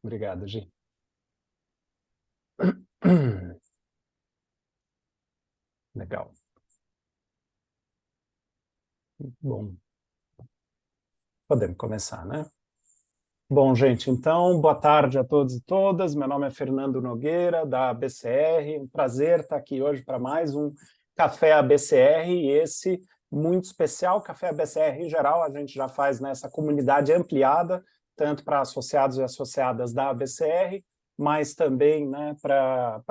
Obrigado, Gi. Legal. Bom, podemos começar, né? Bom, gente, então, boa tarde a todos e todas. Meu nome é Fernando Nogueira, da ABCR. Um prazer estar aqui hoje para mais um Café ABCR, e esse muito especial, Café ABCR em geral, a gente já faz nessa comunidade ampliada, tanto para associados e associadas da ABCR, mas também, né, para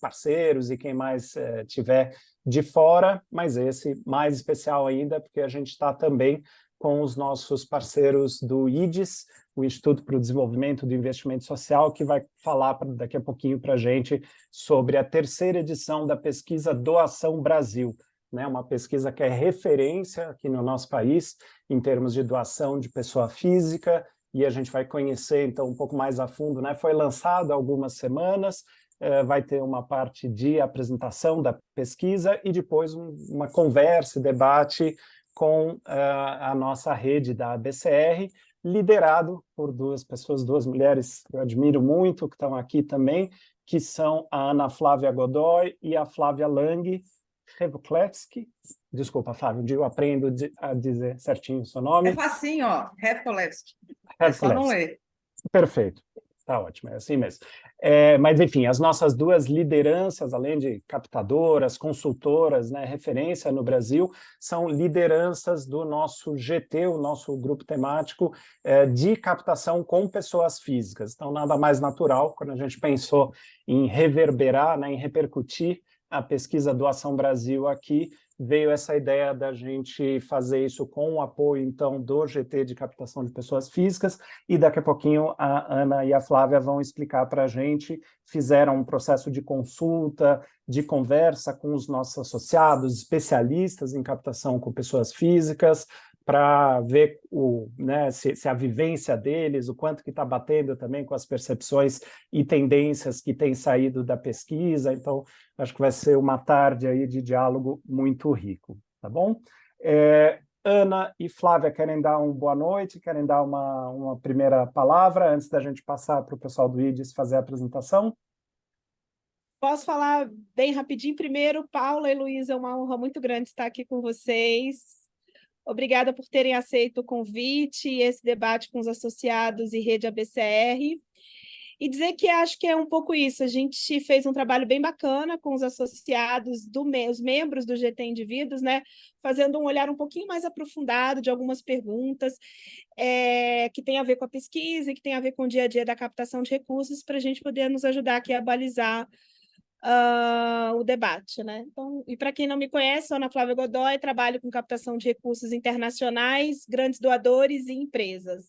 parceiros e quem mais tiver de fora, mas esse mais especial ainda, porque a gente está também com os nossos parceiros do IDES, o Instituto para o Desenvolvimento do Investimento Social, que vai falar daqui a pouquinho para a gente sobre a terceira edição da pesquisa Doação Brasil, né? Uma pesquisa que é referência aqui no nosso país em termos de doação de pessoa física, e a gente vai conhecer então um pouco mais a fundo, né? Foi lançado há algumas semanas, vai ter uma parte de apresentação da pesquisa e depois uma conversa, debate com a nossa rede da ABCR, liderado por duas pessoas, duas mulheres que eu admiro muito, que estão aqui também, que são a Ana Flávia Godoy e a Flávia Lang Revklevski. Desculpa, Flávia, eu aprendo a dizer certinho o seu É nome. facinho, ó, Revkolevski. É só não Revklevski. ler. Perfeito, tá ótimo, é assim mesmo. Mas, enfim, as nossas duas lideranças, além de captadoras, consultoras, né, referência no Brasil, são lideranças do nosso GT, o nosso grupo temático de captação com pessoas físicas. Então, nada mais natural, quando a gente pensou em reverberar, né, em repercutir a pesquisa Doação Brasil aqui, veio essa ideia da gente fazer isso com o apoio, então, do GT de captação de pessoas físicas, e daqui a pouquinho a Ana e a Flávia vão explicar para a gente, fizeram um processo de consulta, de conversa com os nossos associados, especialistas em captação com pessoas físicas, para ver se a vivência deles, o quanto que está batendo também com as percepções e tendências que têm saído da pesquisa. Então, acho que vai ser uma tarde aí de diálogo muito rico, tá bom? Ana e Flávia querem dar uma boa noite, querem dar uma primeira palavra antes da gente passar para o pessoal do IDES fazer a apresentação? Posso falar bem rapidinho? Primeiro, Paula e Luísa, é uma honra muito grande estar aqui com vocês. Obrigada por terem aceito o convite e esse debate com os associados e Rede ABCR. E dizer que acho que é um pouco isso, a gente fez um trabalho bem bacana com os associados, os membros do GT Indivíduos, né? Fazendo um olhar um pouquinho mais aprofundado de algumas perguntas que tem a ver com a pesquisa e que tem a ver com o dia a dia da captação de recursos, para a gente poder nos ajudar aqui a balizar o debate, né? Então, e para quem não me conhece, sou Ana Flávia Godoy, trabalho com captação de recursos internacionais, grandes doadores e empresas.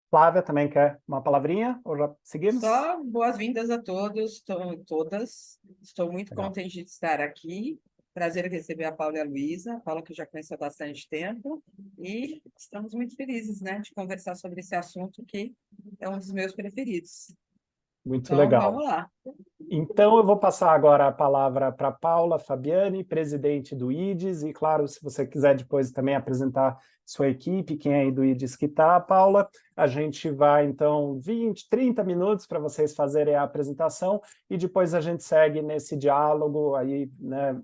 Flávia também quer uma palavrinha? Ou já seguimos? Só boas-vindas a todos, todas. Estou muito Legal. contente de estar aqui. Prazer receber a Paula e a Luísa. A Paula que eu já conheço há bastante tempo. E estamos muito felizes, né, de conversar sobre esse assunto que é um dos meus preferidos. Muito Então, legal. vamos lá. Então, eu vou passar agora a palavra para Paula Fabiani, presidente do IDES, e claro, se você quiser depois também apresentar sua equipe, quem é aí do IDES que está, Paula, a gente vai, então, 20, 30 minutos para vocês fazerem a apresentação, e depois a gente segue nesse diálogo aí, né,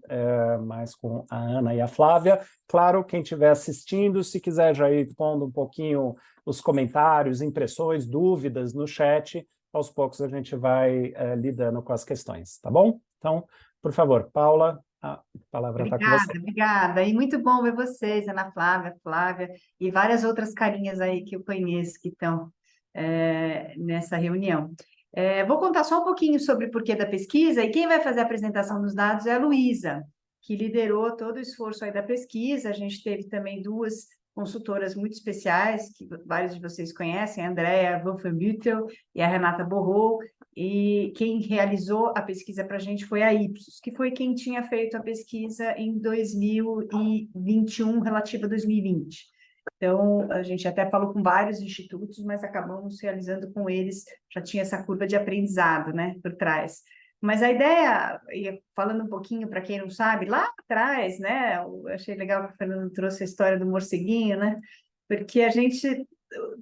mais com a Ana e a Flávia. Claro, quem estiver assistindo, se quiser já ir pondo um pouquinho os comentários, impressões, dúvidas no chat, aos poucos a gente vai lidando com as questões, tá bom? Então, por favor, Paula, a palavra está com você. Obrigada. E muito bom ver vocês, Ana Flávia, Flávia, e várias outras carinhas aí que eu conheço que estão nessa reunião. Vou contar só um pouquinho sobre o porquê da pesquisa, e quem vai fazer a apresentação dos dados é a Luísa, que liderou todo o esforço aí da pesquisa. A gente teve também duas consultoras muito especiais, que vários de vocês conhecem, a Andrea Wolfenbüttel e a Renata Borrou, e quem realizou a pesquisa para a gente foi a Ipsos, que foi quem tinha feito a pesquisa em 2021, relativa a 2020. Então, a gente até falou com vários institutos, mas acabamos realizando com eles, já tinha essa curva de aprendizado, né, por trás. Mas a ideia, falando um pouquinho para quem não sabe, lá atrás, né, eu achei legal que o Fernando trouxe a história do morceguinho, né, porque a gente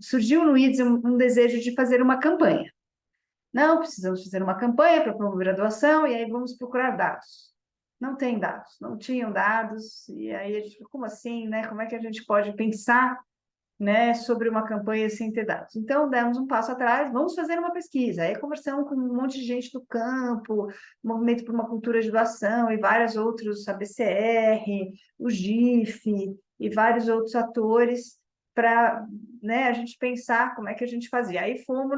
surgiu no IDES um desejo de fazer uma campanha. Não, precisamos fazer uma campanha para promover a doação, e aí vamos procurar dados. Não tem dados, não tinham dados, e aí a gente falou, como assim, né? Como é que a gente pode pensar, né, sobre uma campanha sem ter dados? Então, demos um passo atrás, vamos fazer uma pesquisa. Aí conversamos com um monte de gente do campo, Movimento por uma Cultura de Doação, e vários outros, a BCR, o GIF, e vários outros atores, para, né, a gente pensar como é que a gente fazia. Aí fomos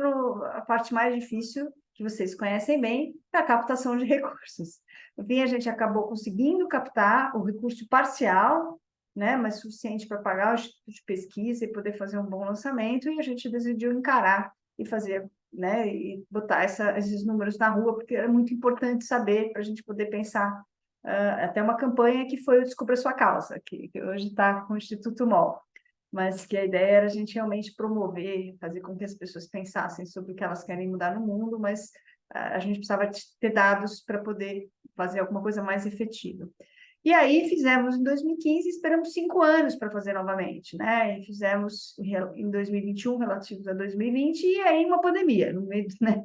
a parte mais difícil, que vocês conhecem bem, é a captação de recursos. No fim, a gente acabou conseguindo captar o recurso parcial, né, mas suficiente para pagar o instituto de pesquisa e poder fazer um bom lançamento, e a gente decidiu encarar e fazer, né, e botar esses números na rua, porque era muito importante saber para a gente poder pensar até uma campanha que foi o Descubra Sua Causa, que hoje está com o Instituto MOL, mas que a ideia era a gente realmente promover, fazer com que as pessoas pensassem sobre o que elas querem mudar no mundo, mas a gente precisava ter dados para poder fazer alguma coisa mais efetiva. E aí fizemos em 2015, esperamos 5 anos para fazer novamente, né? E fizemos em 2021, relativos a 2020, e aí uma pandemia, no meio, né?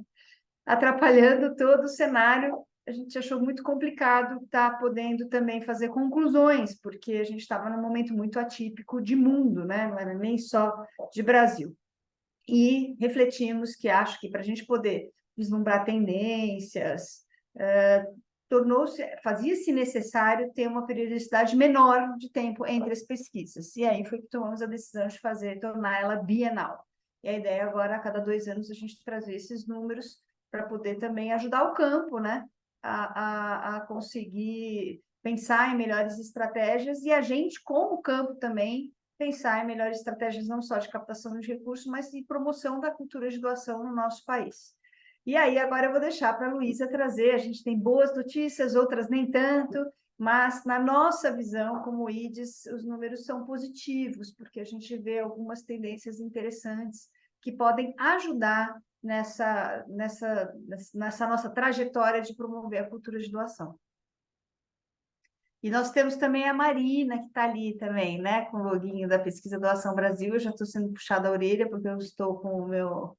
Atrapalhando todo o cenário. A gente achou muito complicado estar podendo também fazer conclusões, porque a gente estava num momento muito atípico de mundo, né? Não era nem só de Brasil. E refletimos que acho que para a gente poder vislumbrar tendências, fazia-se necessário ter uma periodicidade menor de tempo entre as pesquisas. E aí foi que tomamos a decisão de tornar ela bienal. E a ideia agora, a cada 2 anos, a gente trazer esses números para poder também ajudar o campo, né, a conseguir pensar em melhores estratégias, e a gente, como campo também, pensar em melhores estratégias não só de captação de recursos, mas de promoção da cultura de doação no nosso país. E aí, agora eu vou deixar para a Luísa trazer, a gente tem boas notícias, outras nem tanto, mas na nossa visão, como IDES, os números são positivos, porque a gente vê algumas tendências interessantes que podem ajudar nessa nossa trajetória de promover a cultura de doação. E nós temos também a Marina, que está ali também, né, com o loginho da Pesquisa Doação Brasil. Eu já estou sendo puxada a orelha, porque eu estou com o meu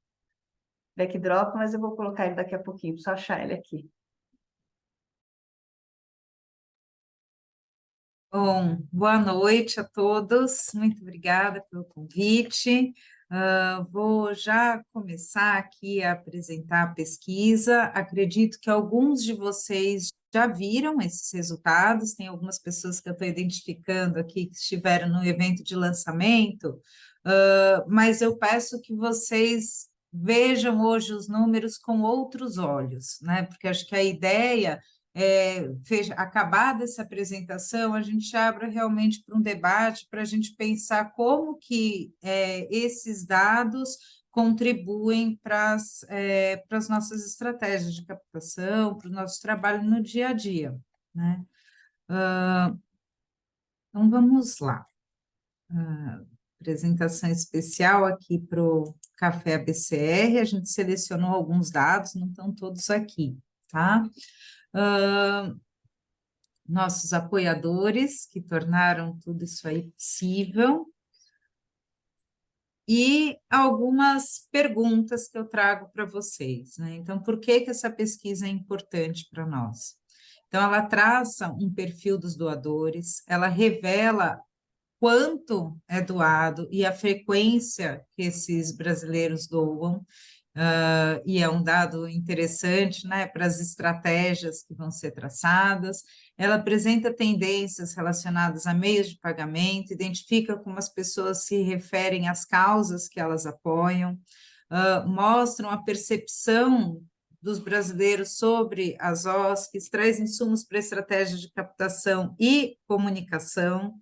backdrop, mas eu vou colocar ele daqui a pouquinho, só achar ele aqui. Bom, boa noite a todos, muito obrigada pelo convite. Vou já começar aqui a apresentar a pesquisa. Acredito que alguns de vocês já viram esses resultados, tem algumas pessoas que eu estou identificando aqui que estiveram no evento de lançamento, mas eu peço que vocês vejam hoje os números com outros olhos, né? Porque acho que a ideia acabada essa apresentação, a gente abre realmente para um debate, para a gente pensar como que esses dados contribuem para as nossas estratégias de captação, para o nosso trabalho no dia a dia, né? Então, vamos lá. Apresentação especial aqui para o Café ABCR, a gente selecionou alguns dados, não estão todos aqui, tá? Nossos apoiadores, que tornaram tudo isso aí possível, e algumas perguntas que eu trago para vocês, né? Então, por que essa pesquisa é importante para nós? Então, ela traça um perfil dos doadores, ela revela quanto é doado e a frequência que esses brasileiros doam, e é um dado interessante, né, para as estratégias que vão ser traçadas. Ela apresenta tendências relacionadas a meios de pagamento, identifica como as pessoas se referem às causas que elas apoiam, mostram a percepção dos brasileiros sobre as OSCs, traz insumos para estratégias de captação e comunicação,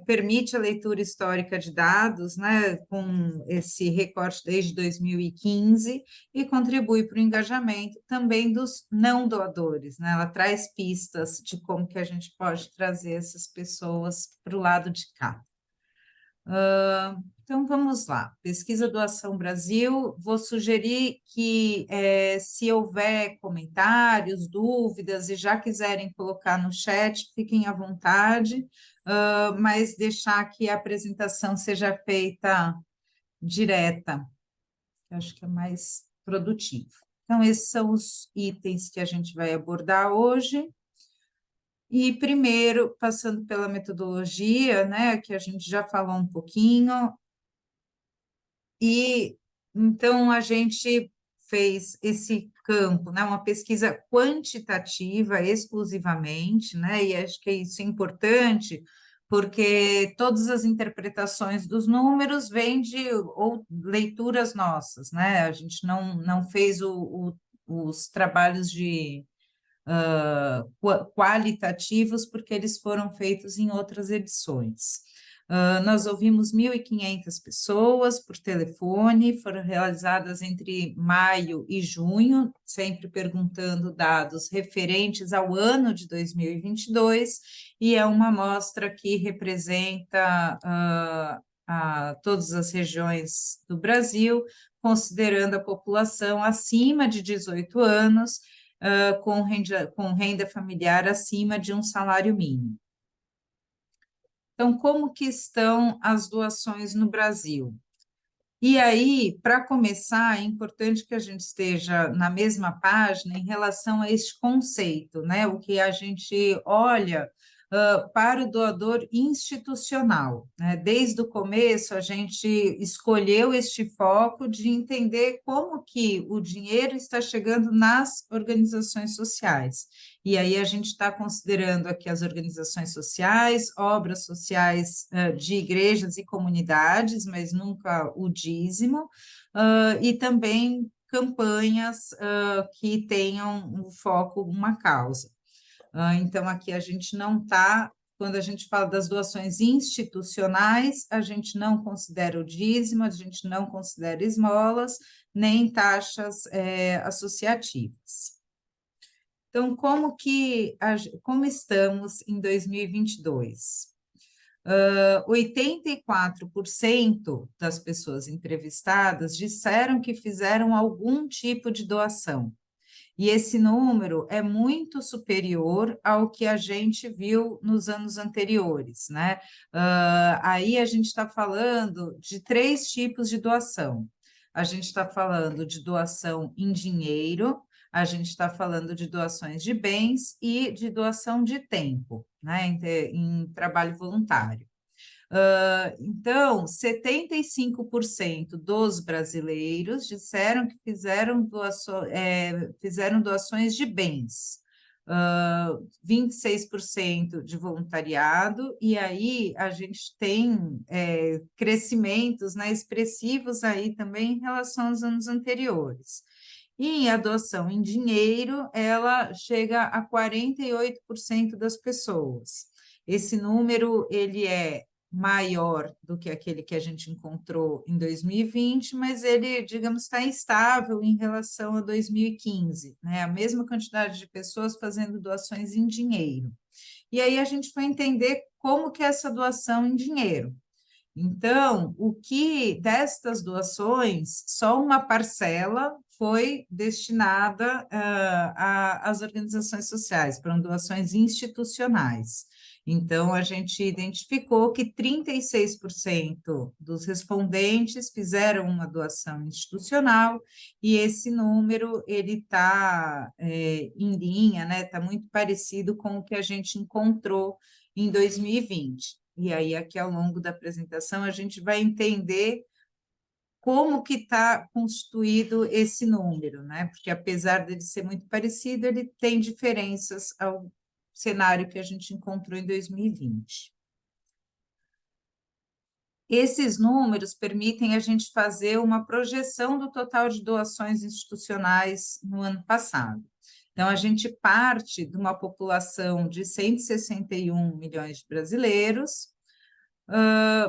permite a leitura histórica de dados, né, com esse recorte desde 2015, e contribui para o engajamento também dos não doadores, né? Ela traz pistas de como que a gente pode trazer essas pessoas para o lado de cá. Então, vamos lá. Pesquisa Doação Brasil, vou sugerir que, se houver comentários, dúvidas, e já quiserem colocar no chat, fiquem à vontade, mas deixar que a apresentação seja feita direta, que acho que é mais produtivo. Então, esses são os itens que a gente vai abordar hoje. E primeiro, passando pela metodologia, né, que a gente já falou um pouquinho, e então a gente fez esse campo, né, uma pesquisa quantitativa exclusivamente, né, e acho que isso é importante, porque todas as interpretações dos números vêm de ou leituras nossas, né, a gente não fez os trabalhos de qualitativos, porque eles foram feitos em outras edições. Nós ouvimos 1.500 pessoas por telefone, foram realizadas entre maio e junho, sempre perguntando dados referentes ao ano de 2022, e é uma amostra que representa todas as regiões do Brasil, considerando a população acima de 18 anos, com renda familiar acima de um salário mínimo. Então, como que estão as doações no Brasil? E aí, para começar, é importante que a gente esteja na mesma página em relação a este conceito, né? O que a gente olha para o doador institucional, né? Desde o começo, a gente escolheu este foco de entender como que o dinheiro está chegando nas organizações sociais. E aí a gente está considerando aqui as organizações sociais, obras sociais de igrejas e comunidades, mas nunca o dízimo, e também campanhas que tenham um foco, uma causa. Então, aqui a gente não está, quando a gente fala das doações institucionais, a gente não considera o dízimo, a gente não considera esmolas, nem taxas associativas. Então, como estamos em 2022? 84% das pessoas entrevistadas disseram que fizeram algum tipo de doação. E esse número é muito superior ao que a gente viu nos anos anteriores, né? Aí a gente está falando de 3 tipos de doação. A gente está falando de doação em dinheiro, a gente está falando de doações de bens e de doação de tempo, né? Em trabalho voluntário. Então, 75% dos brasileiros disseram que fizeram doações de bens, 26% de voluntariado, e aí a gente tem crescimentos, né, expressivos aí também em relação aos anos anteriores. E a doação em dinheiro, ela chega a 48% das pessoas. Esse número, ele é maior do que aquele que a gente encontrou em 2020, mas ele, digamos, está estável em relação a 2015, né? A mesma quantidade de pessoas fazendo doações em dinheiro. E aí a gente foi entender como que é essa doação em dinheiro. Então, o que destas doações, só uma parcela foi destinada às organizações sociais, foram doações institucionais. Então, a gente identificou que 36% dos respondentes fizeram uma doação institucional, e esse número ele está em linha, né? Está muito parecido com o que a gente encontrou em 2020. E aí, aqui ao longo da apresentação, a gente vai entender como que está constituído esse número, né? Porque apesar dele ser muito parecido, ele tem diferenças ao cenário que a gente encontrou em 2020. Esses números permitem a gente fazer uma projeção do total de doações institucionais no ano passado. Então, a gente parte de uma população de 161 milhões de brasileiros,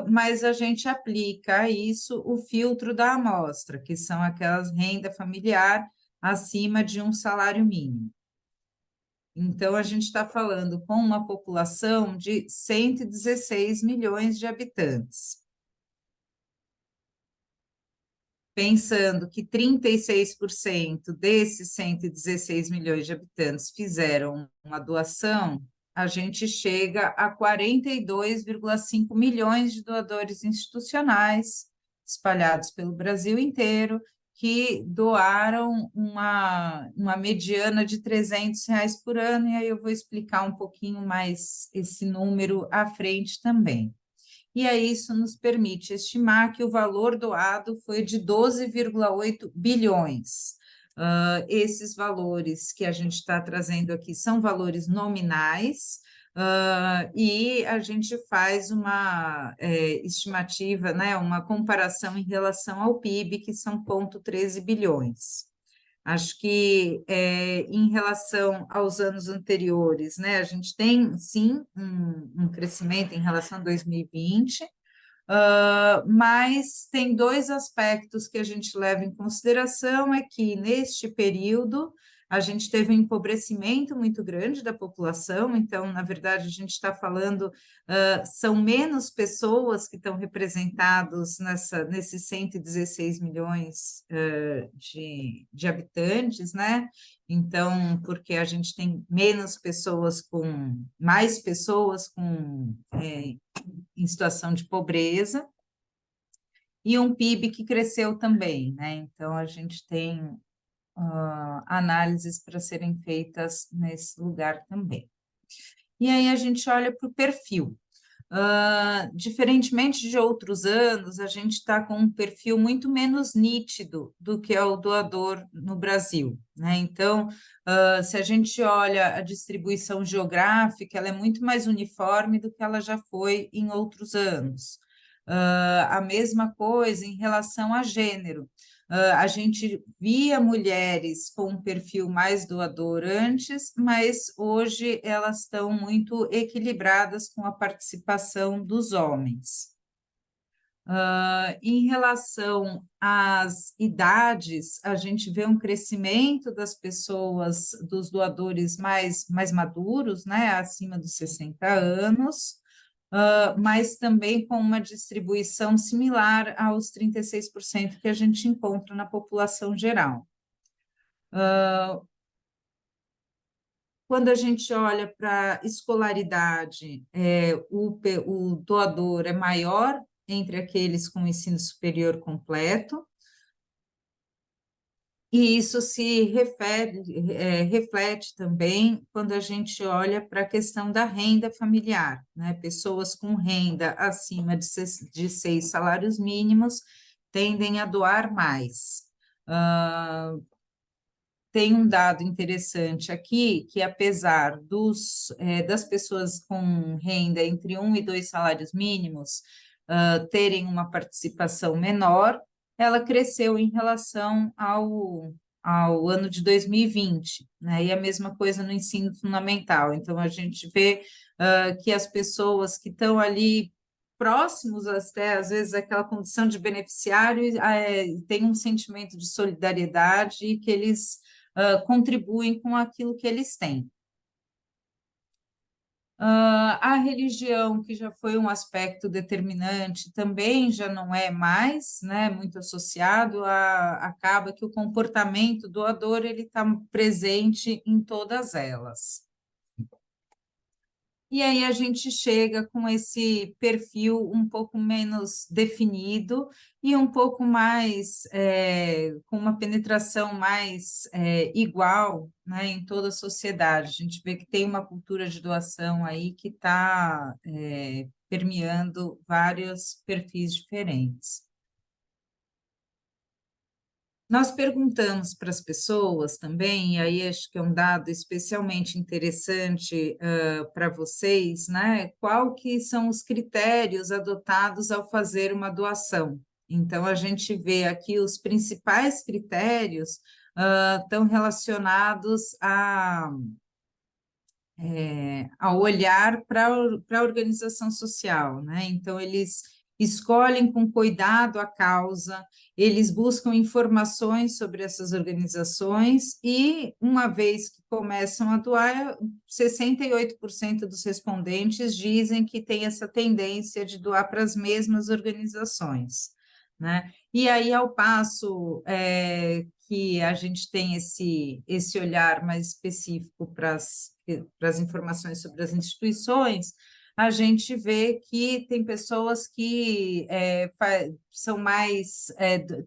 mas a gente aplica a isso o filtro da amostra, que são aquelas renda familiar acima de um salário mínimo. Então, a gente está falando com uma população de 116 milhões de habitantes. Pensando que 36% desses 116 milhões de habitantes fizeram uma doação, a gente chega a 42,5 milhões de doadores institucionais, espalhados pelo Brasil inteiro, que doaram uma mediana de R$ 300 por ano, e aí eu vou explicar um pouquinho mais esse número à frente também. E aí isso nos permite estimar que o valor doado foi de 12,8 bilhões. Esses valores que a gente está trazendo aqui são valores nominais, e a gente faz uma estimativa, né, uma comparação em relação ao PIB, que são 0,13 bilhões. Acho que em relação aos anos anteriores, né, a gente tem sim um crescimento em relação a 2020, mas tem dois aspectos que a gente leva em consideração, é que neste período a gente teve um empobrecimento muito grande da população, então, na verdade, a gente está falando, são menos pessoas que estão representados nesses 116 milhões de habitantes, né? Então, porque a gente tem mais pessoas em situação de pobreza, e um PIB que cresceu também, né? Então, a gente tem análises para serem feitas nesse lugar também. E aí a gente olha para o perfil. Diferentemente de outros anos, a gente está com um perfil muito menos nítido do que é o doador no Brasil, né? Então, se a gente olha a distribuição geográfica, ela é muito mais uniforme do que ela já foi em outros anos. A mesma coisa em relação a gênero. A gente via mulheres com um perfil mais doador antes, mas hoje elas estão muito equilibradas com a participação dos homens. Em relação às idades, a gente vê um crescimento das pessoas, dos doadores mais maduros, né, acima dos 60 anos, mas também com uma distribuição similar aos 36% que a gente encontra na população geral. Quando a gente olha para a escolaridade, o doador é maior entre aqueles com ensino superior completo, e isso se reflete também quando a gente olha para a questão da renda familiar, né? Pessoas com renda acima de 6 salários mínimos tendem a doar mais. Tem um dado interessante aqui, que apesar das pessoas com renda entre 1 e 2 salários mínimos terem uma participação menor, ela cresceu em relação ao ano de 2020, né? E a mesma coisa no ensino fundamental. Então, a gente vê que as pessoas que estão ali próximos, até às vezes, àquela condição de beneficiário, têm um sentimento de solidariedade e que eles contribuem com aquilo que eles têm. A religião, que já foi um aspecto determinante, também já não é mais, né, muito associado, acaba que o comportamento doador ele está presente em todas elas. E aí a gente chega com esse perfil um pouco menos definido e um pouco mais, com uma penetração mais igual, né, em toda a sociedade. A gente vê que tem uma cultura de doação aí que está permeando vários perfis diferentes. Nós perguntamos para as pessoas também, e aí acho que é um dado especialmente interessante para vocês, né? Qual que são os critérios adotados ao fazer uma doação? Então, a gente vê aqui os principais critérios estão relacionados ao olhar para a organização social, né? Então, eles escolhem com cuidado a causa, eles buscam informações sobre essas organizações e, uma vez que começam a doar, 68% dos respondentes dizem que tem essa tendência de doar para as mesmas organizações, né? E aí, ao passo que a gente tem esse olhar mais específico para as informações sobre as instituições, a gente vê que tem pessoas que são mais,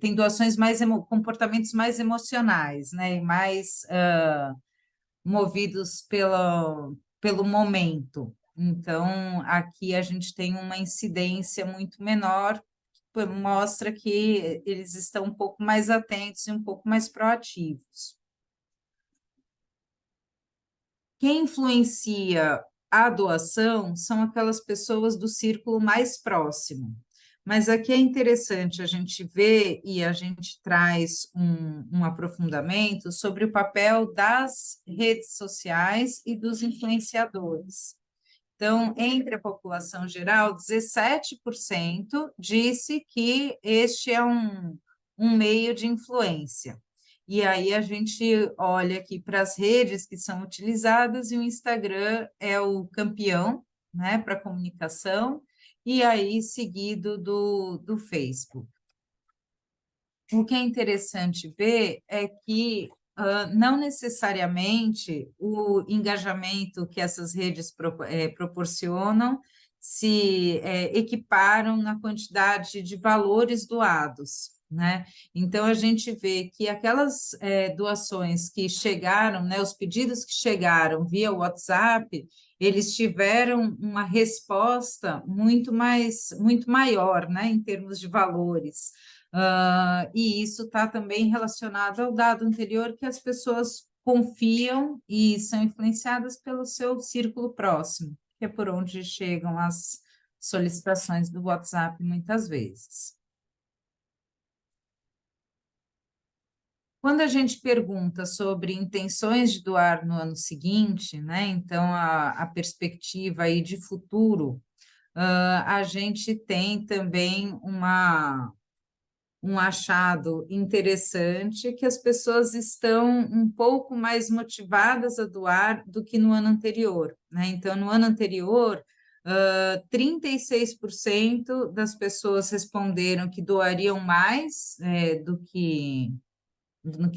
têm doações mais, comportamentos mais emocionais, né? E mais movidos pelo momento. Então, aqui a gente tem uma incidência muito menor, que mostra que eles estão um pouco mais atentos e um pouco mais proativos. Quem influencia a doação são aquelas pessoas do círculo mais próximo. Mas aqui é interessante a gente ver e a gente traz um aprofundamento sobre o papel das redes sociais e dos influenciadores. Então, entre a população geral, 17% disse que este é um meio de influência. E aí a gente olha aqui para as redes que são utilizadas e o Instagram é o campeão, né, para comunicação, e aí seguido do Facebook. O que é interessante ver é que não necessariamente o engajamento que essas redes proporcionam se equiparam na quantidade de valores doados, né? Então, a gente vê que aquelas doações que chegaram, né, os pedidos que chegaram via WhatsApp, eles tiveram uma resposta muito maior, né, em termos de valores. E isso está também relacionado ao dado anterior, que as pessoas confiam e são influenciadas pelo seu círculo próximo, que é por onde chegam as solicitações do WhatsApp muitas vezes. Quando a gente pergunta sobre intenções de doar no ano seguinte, né, então a perspectiva aí de futuro, a gente tem também um achado interessante que as pessoas estão um pouco mais motivadas a doar do que no ano anterior, né? Então, no ano anterior, 36% das pessoas responderam que doariam mais do que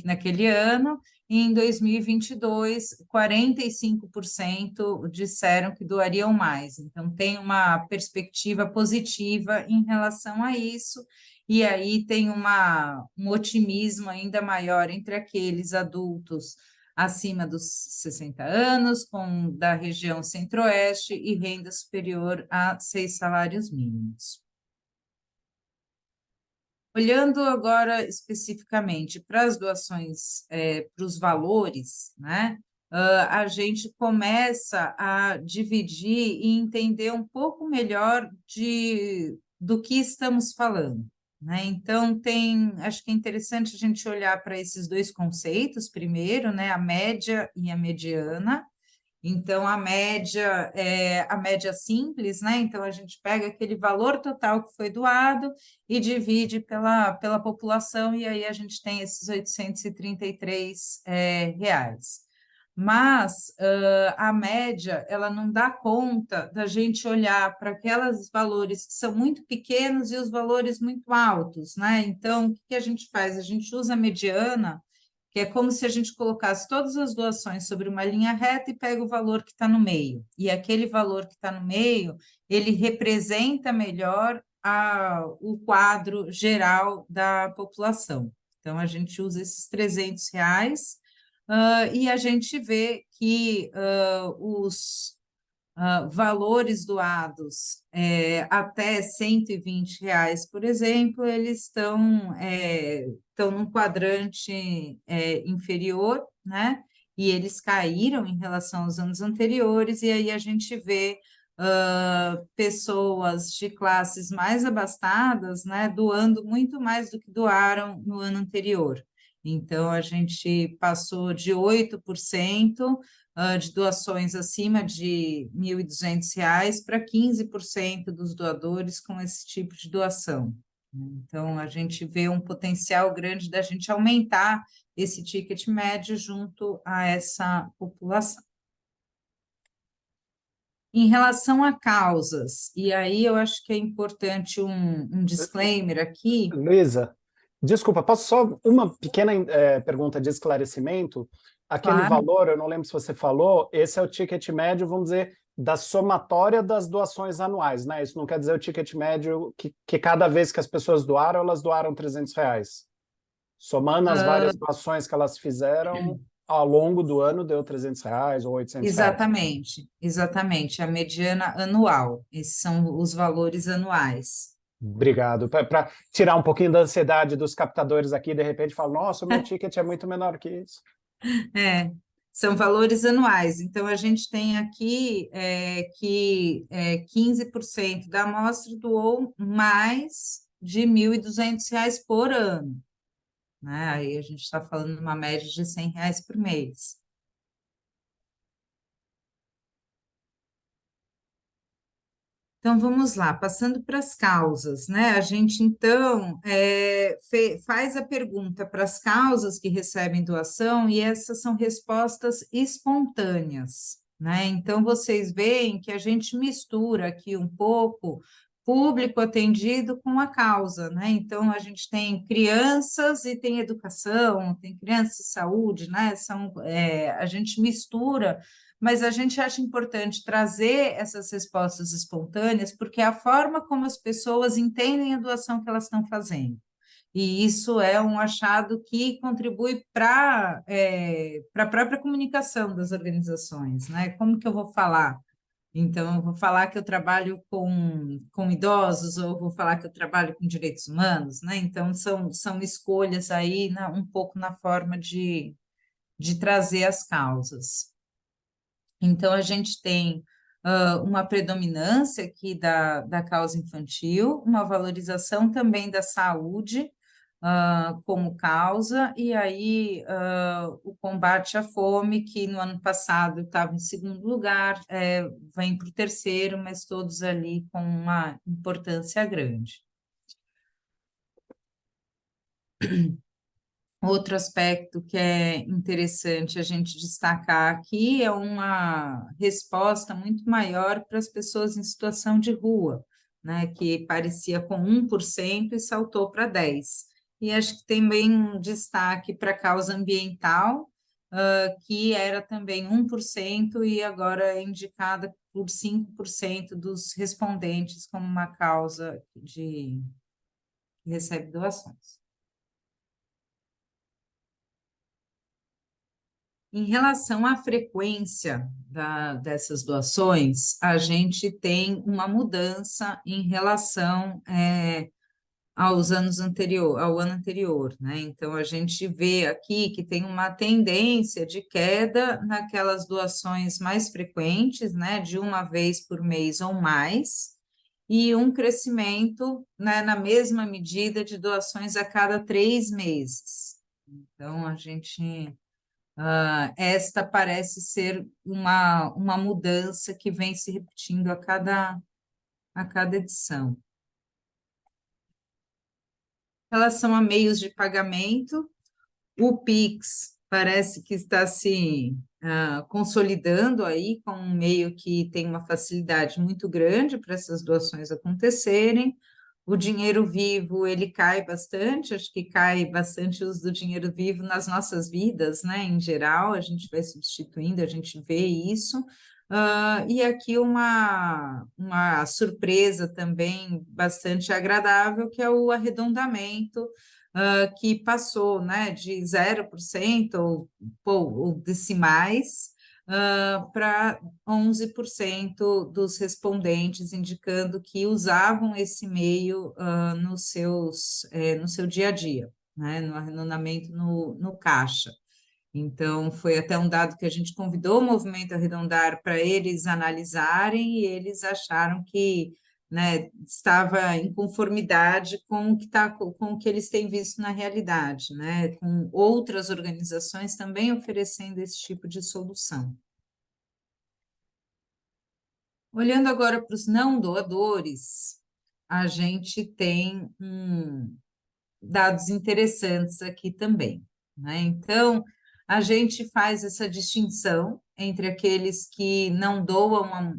naquele ano, e em 2022, 45% disseram que doariam mais. Então, tem uma perspectiva positiva em relação a isso, e aí tem um otimismo ainda maior entre aqueles adultos acima dos 60 anos, da região centro-oeste e renda superior a 6 salários mínimos. Olhando agora especificamente para as doações, para os valores, né, a gente começa a dividir e entender um pouco melhor do que estamos falando, né? Então, acho que é interessante a gente olhar para esses dois conceitos primeiro, né, a média e a mediana. Então, a média é a média simples, né? Então, a gente pega aquele valor total que foi doado e divide pela população, e aí a gente tem esses R$ 833 reais. Mas a média, ela não dá conta da gente olhar para aqueles valores que são muito pequenos e os valores muito altos, né? Então, o que a gente faz? A gente usa a mediana, que é como se a gente colocasse todas as doações sobre uma linha reta e pega o valor que está no meio. E aquele valor que está no meio, ele representa melhor o quadro geral da população. Então, a gente usa esses R$ 300 reais, e a gente vê que os valores doados até R$ 120 reais, por exemplo, eles estão num quadrante inferior, né? E eles caíram em relação aos anos anteriores, e aí a gente vê pessoas de classes mais abastadas, né, doando muito mais do que doaram no ano anterior. Então, a gente passou de 8% de doações acima de R$ 1.200 para 15% dos doadores com esse tipo de doação. Então, a gente vê um potencial grande da gente aumentar esse ticket médio junto a essa população. Em relação a causas, e aí eu acho que é importante um disclaimer aqui. Luísa, desculpa, posso só uma pequena pergunta de esclarecimento? Aquele Claro. valor, eu não lembro se você falou, esse é o ticket médio, vamos dizer, da somatória das doações anuais, né? Isso não quer dizer o ticket médio que cada vez que as pessoas doaram, elas doaram R$ 300. Somando as várias doações que elas fizeram ao longo do ano, deu R$ 300 ou R$ 800. Exatamente, a mediana anual. Esses são os valores anuais. Obrigado. Para tirar um pouquinho da ansiedade dos captadores aqui, de repente falam, nossa, o meu ticket é muito menor que isso. São valores anuais. Então, a gente tem aqui que 15% da amostra doou mais de R$ 1.200 por ano. Né? Aí a gente está falando de uma média de R$ 100 por mês. Então, vamos lá, passando para as causas, né? A gente, então, faz a pergunta para as causas que recebem doação e essas são respostas espontâneas, né? Então, vocês veem que a gente mistura aqui um pouco público atendido com a causa, né? Então, a gente tem crianças e tem educação, tem crianças e saúde, né? A gente mistura, mas a gente acha importante trazer essas respostas espontâneas, porque é a forma como as pessoas entendem a doação que elas estão fazendo. E isso é um achado que contribui para a própria comunicação das organizações, né? Como que eu vou falar? Então, eu vou falar que eu trabalho com idosos, ou eu vou falar que eu trabalho com direitos humanos, né? Então, são escolhas aí um pouco na forma de trazer as causas. Então, a gente tem uma predominância aqui da causa infantil, uma valorização também da saúde como causa, e aí o combate à fome, que no ano passado estava em segundo lugar, vem para o terceiro, mas todos ali com uma importância grande. Outro aspecto que é interessante a gente destacar aqui é uma resposta muito maior para as pessoas em situação de rua, né, que parecia com 1% e saltou para 10%. E acho que tem bem um destaque para a causa ambiental, que era também 1% e agora é indicada por 5% dos respondentes como uma causa que recebe doações. Em relação à frequência dessas doações, a gente tem uma mudança em relação ao ano anterior, né? Então, a gente vê aqui que tem uma tendência de queda naquelas doações mais frequentes, né? De uma vez por mês ou mais, e um crescimento, né, na mesma medida de doações a cada 3 meses. Então, a gente... esta parece ser uma mudança que vem se repetindo a cada edição. Em relação a meios de pagamento, o Pix parece que está se consolidando aí com um meio que tem uma facilidade muito grande para essas doações acontecerem. O dinheiro vivo, ele cai bastante, acho que cai bastante o uso do dinheiro vivo nas nossas vidas, né? Em geral, a gente vai substituindo, a gente vê isso. E aqui uma surpresa também bastante agradável, que é o arredondamento, que passou, né, de 0% ou decimais, para 11% dos respondentes, indicando que usavam esse meio no seu dia a dia, né, no arredondamento no caixa. Então, foi até um dado que a gente convidou o Movimento Arredondar para eles analisarem, e eles acharam que, né, estava em conformidade com o que eles têm visto na realidade, né, com outras organizações também oferecendo esse tipo de solução. Olhando agora para os não doadores, a gente tem dados interessantes aqui também, né? Então, a gente faz essa distinção entre aqueles que não doam,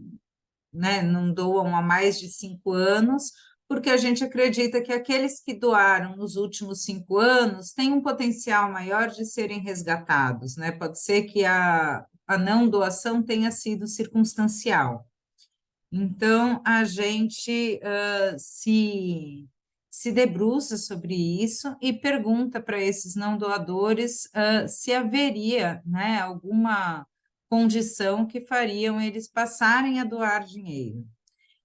né, não doam há mais de 5 anos, porque a gente acredita que aqueles que doaram nos últimos 5 anos têm um potencial maior de serem resgatados, né? Pode ser que a não doação tenha sido circunstancial. Então, a gente se debruça sobre isso e pergunta para esses não doadores se haveria, né, alguma condição que fariam eles passarem a doar dinheiro.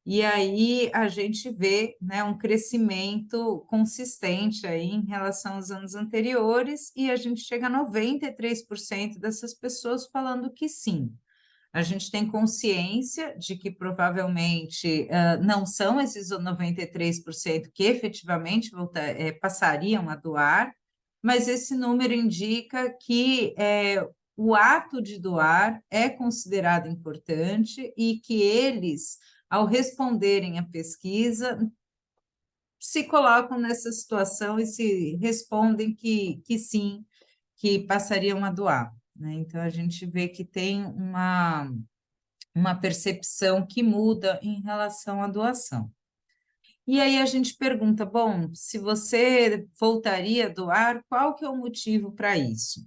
E aí a gente vê, né, um crescimento consistente aí em relação aos anos anteriores, e a gente chega a 93% dessas pessoas falando que sim. A gente tem consciência de que provavelmente não são esses 93% que efetivamente passariam a doar, mas esse número indica que o ato de doar é considerado importante e que eles, ao responderem à pesquisa, se colocam nessa situação e se respondem que sim, que passariam a doar, né? Então, a gente vê que tem uma percepção que muda em relação à doação. E aí a gente pergunta, bom, se você voltaria a doar, qual que é o motivo para isso?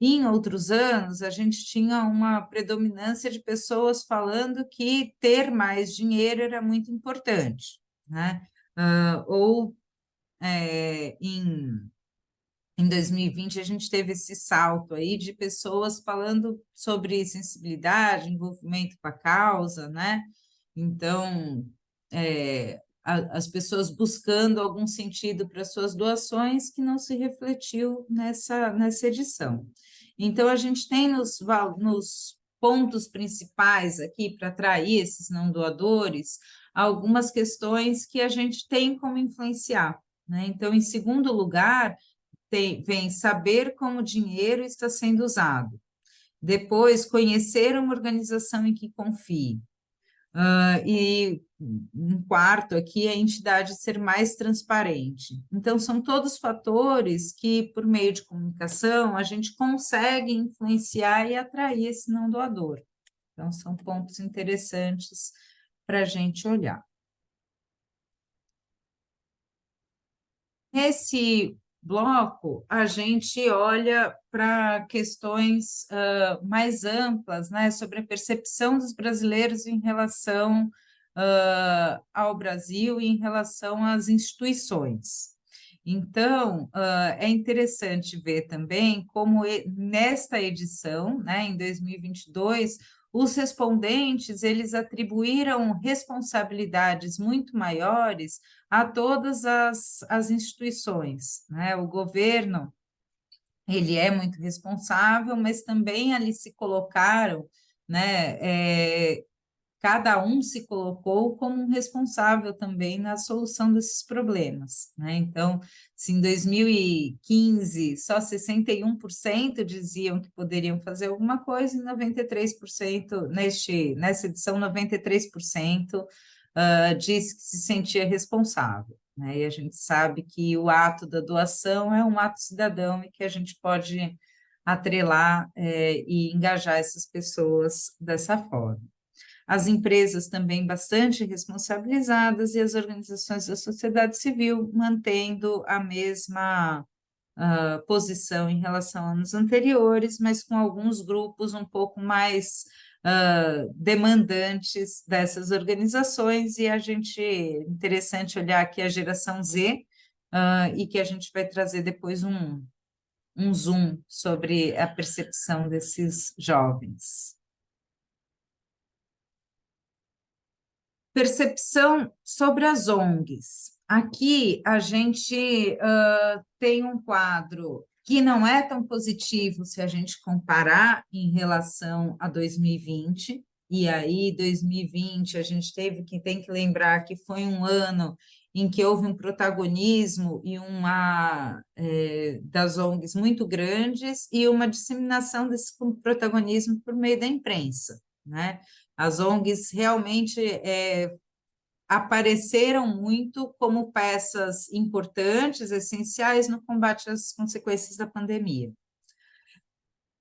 E em outros anos, a gente tinha uma predominância de pessoas falando que ter mais dinheiro era muito importante, né? Em 2020, a gente teve esse salto aí de pessoas falando sobre sensibilidade, envolvimento com a causa, né? Então, as pessoas buscando algum sentido para suas doações que não se refletiu nessa edição. Então, a gente tem nos pontos principais aqui para atrair esses não doadores algumas questões que a gente tem como influenciar, né? Então, em segundo lugar, vem saber como o dinheiro está sendo usado. Depois, conhecer uma organização em que confie. E um quarto aqui é a entidade ser mais transparente. Então, são todos fatores que, por meio de comunicação, a gente consegue influenciar e atrair esse não doador. Então, são pontos interessantes para a gente olhar. Nesse bloco, a gente olha para questões mais amplas, né, sobre a percepção dos brasileiros em relação ao Brasil e em relação às instituições. Então, é interessante ver também como nesta edição, né, em 2022, os respondentes, eles atribuíram responsabilidades muito maiores a todas as instituições, né? O governo, ele é muito responsável, mas também ali se colocaram, né? Cada um se colocou como um responsável também na solução desses problemas, né? Então, se em 2015 só 61% diziam que poderiam fazer alguma coisa, em 93%, nessa edição, 93% disse que se sentia responsável, né? E a gente sabe que o ato da doação é um ato cidadão e que a gente pode atrelar e engajar essas pessoas dessa forma. As empresas também bastante responsabilizadas e as organizações da sociedade civil mantendo a mesma posição em relação a anos anteriores, mas com alguns grupos um pouco mais demandantes dessas organizações, e a gente, interessante olhar aqui a geração Z, e que a gente vai trazer depois um zoom sobre a percepção desses jovens. Percepção sobre as ONGs. Aqui a gente tem um quadro que não é tão positivo se a gente comparar em relação a 2020, e aí 2020 a gente tem que lembrar que foi um ano em que houve um protagonismo e das ONGs muito grandes e uma disseminação desse protagonismo por meio da imprensa, né? As ONGs realmente apareceram muito como peças importantes, essenciais no combate às consequências da pandemia.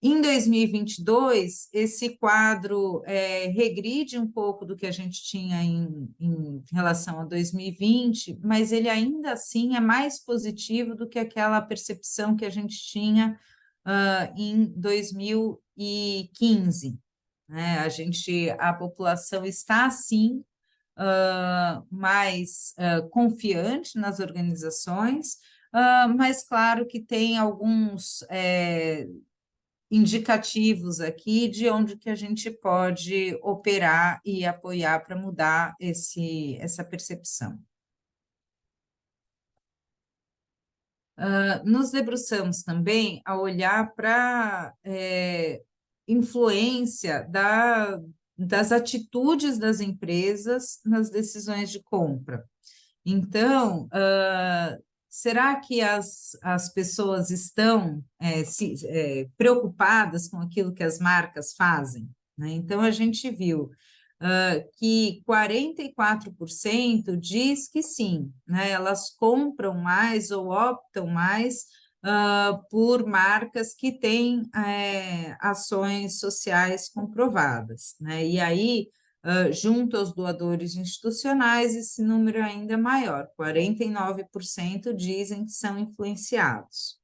Em 2022, esse quadro regride um pouco do que a gente tinha em relação a 2020, mas ele ainda assim é mais positivo do que aquela percepção que a gente tinha em 2015. A população está, sim, mais confiante nas organizações, mas claro que tem alguns indicativos aqui de onde que a gente pode operar e apoiar para mudar essa percepção. Nos debruçamos também a olhar para influência das atitudes das empresas nas decisões de compra. Então, será que as pessoas estão preocupadas com aquilo que as marcas fazem? Né? Então, a gente viu que 44% diz que sim, né? Elas compram mais ou optam mais por marcas que têm ações sociais comprovadas. Né? E aí, junto aos doadores institucionais, esse número é ainda maior, 49% dizem que são influenciados.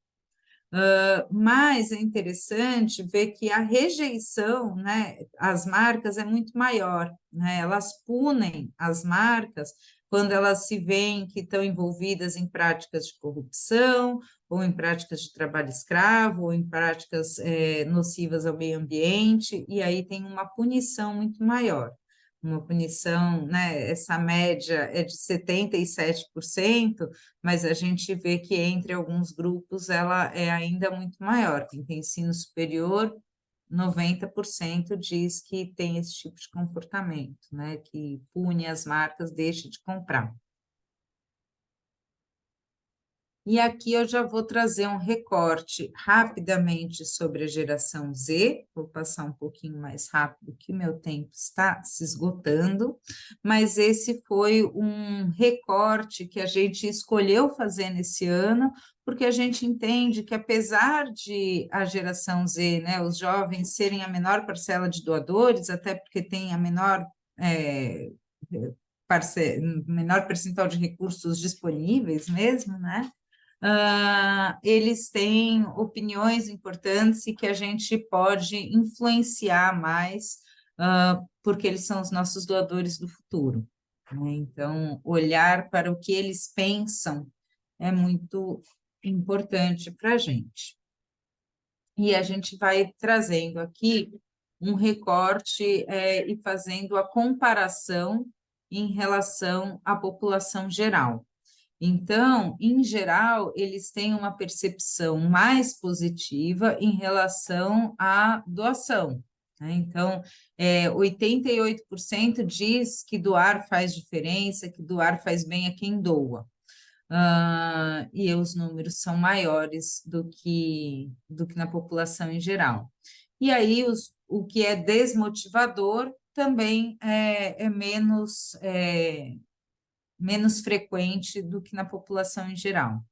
Mas é interessante ver que a rejeição, né, às marcas é muito maior, né? Elas punem as marcas quando elas se veem que estão envolvidas em práticas de corrupção, ou em práticas de trabalho escravo, ou em práticas nocivas ao meio ambiente, e aí tem uma punição muito maior. Uma punição, né, essa média é de 77%, mas a gente vê que entre alguns grupos ela é ainda muito maior. Quem tem ensino superior, 90% diz que tem esse tipo de comportamento, né, que pune as marcas, deixa de comprar. E aqui eu já vou trazer um recorte rapidamente sobre a geração Z, vou passar um pouquinho mais rápido, que meu tempo está se esgotando, mas esse foi um recorte que a gente escolheu fazer nesse ano, porque a gente entende que apesar de a geração Z, né, os jovens serem a menor parcela de doadores, até porque tem a menor menor percentual de recursos disponíveis mesmo, né? Eles têm opiniões importantes e que a gente pode influenciar mais, porque eles são os nossos doadores do futuro. Né? Então, olhar para o que eles pensam é muito importante para a gente. E a gente vai trazendo aqui um recorte e fazendo a comparação em relação à população geral. Então, em geral, eles têm uma percepção mais positiva em relação à doação. Né? Então, 88% diz que doar faz diferença, que doar faz bem a quem doa. E os números são maiores do que na população em geral. E aí, o que é desmotivador também é menos frequente do que na população em geral.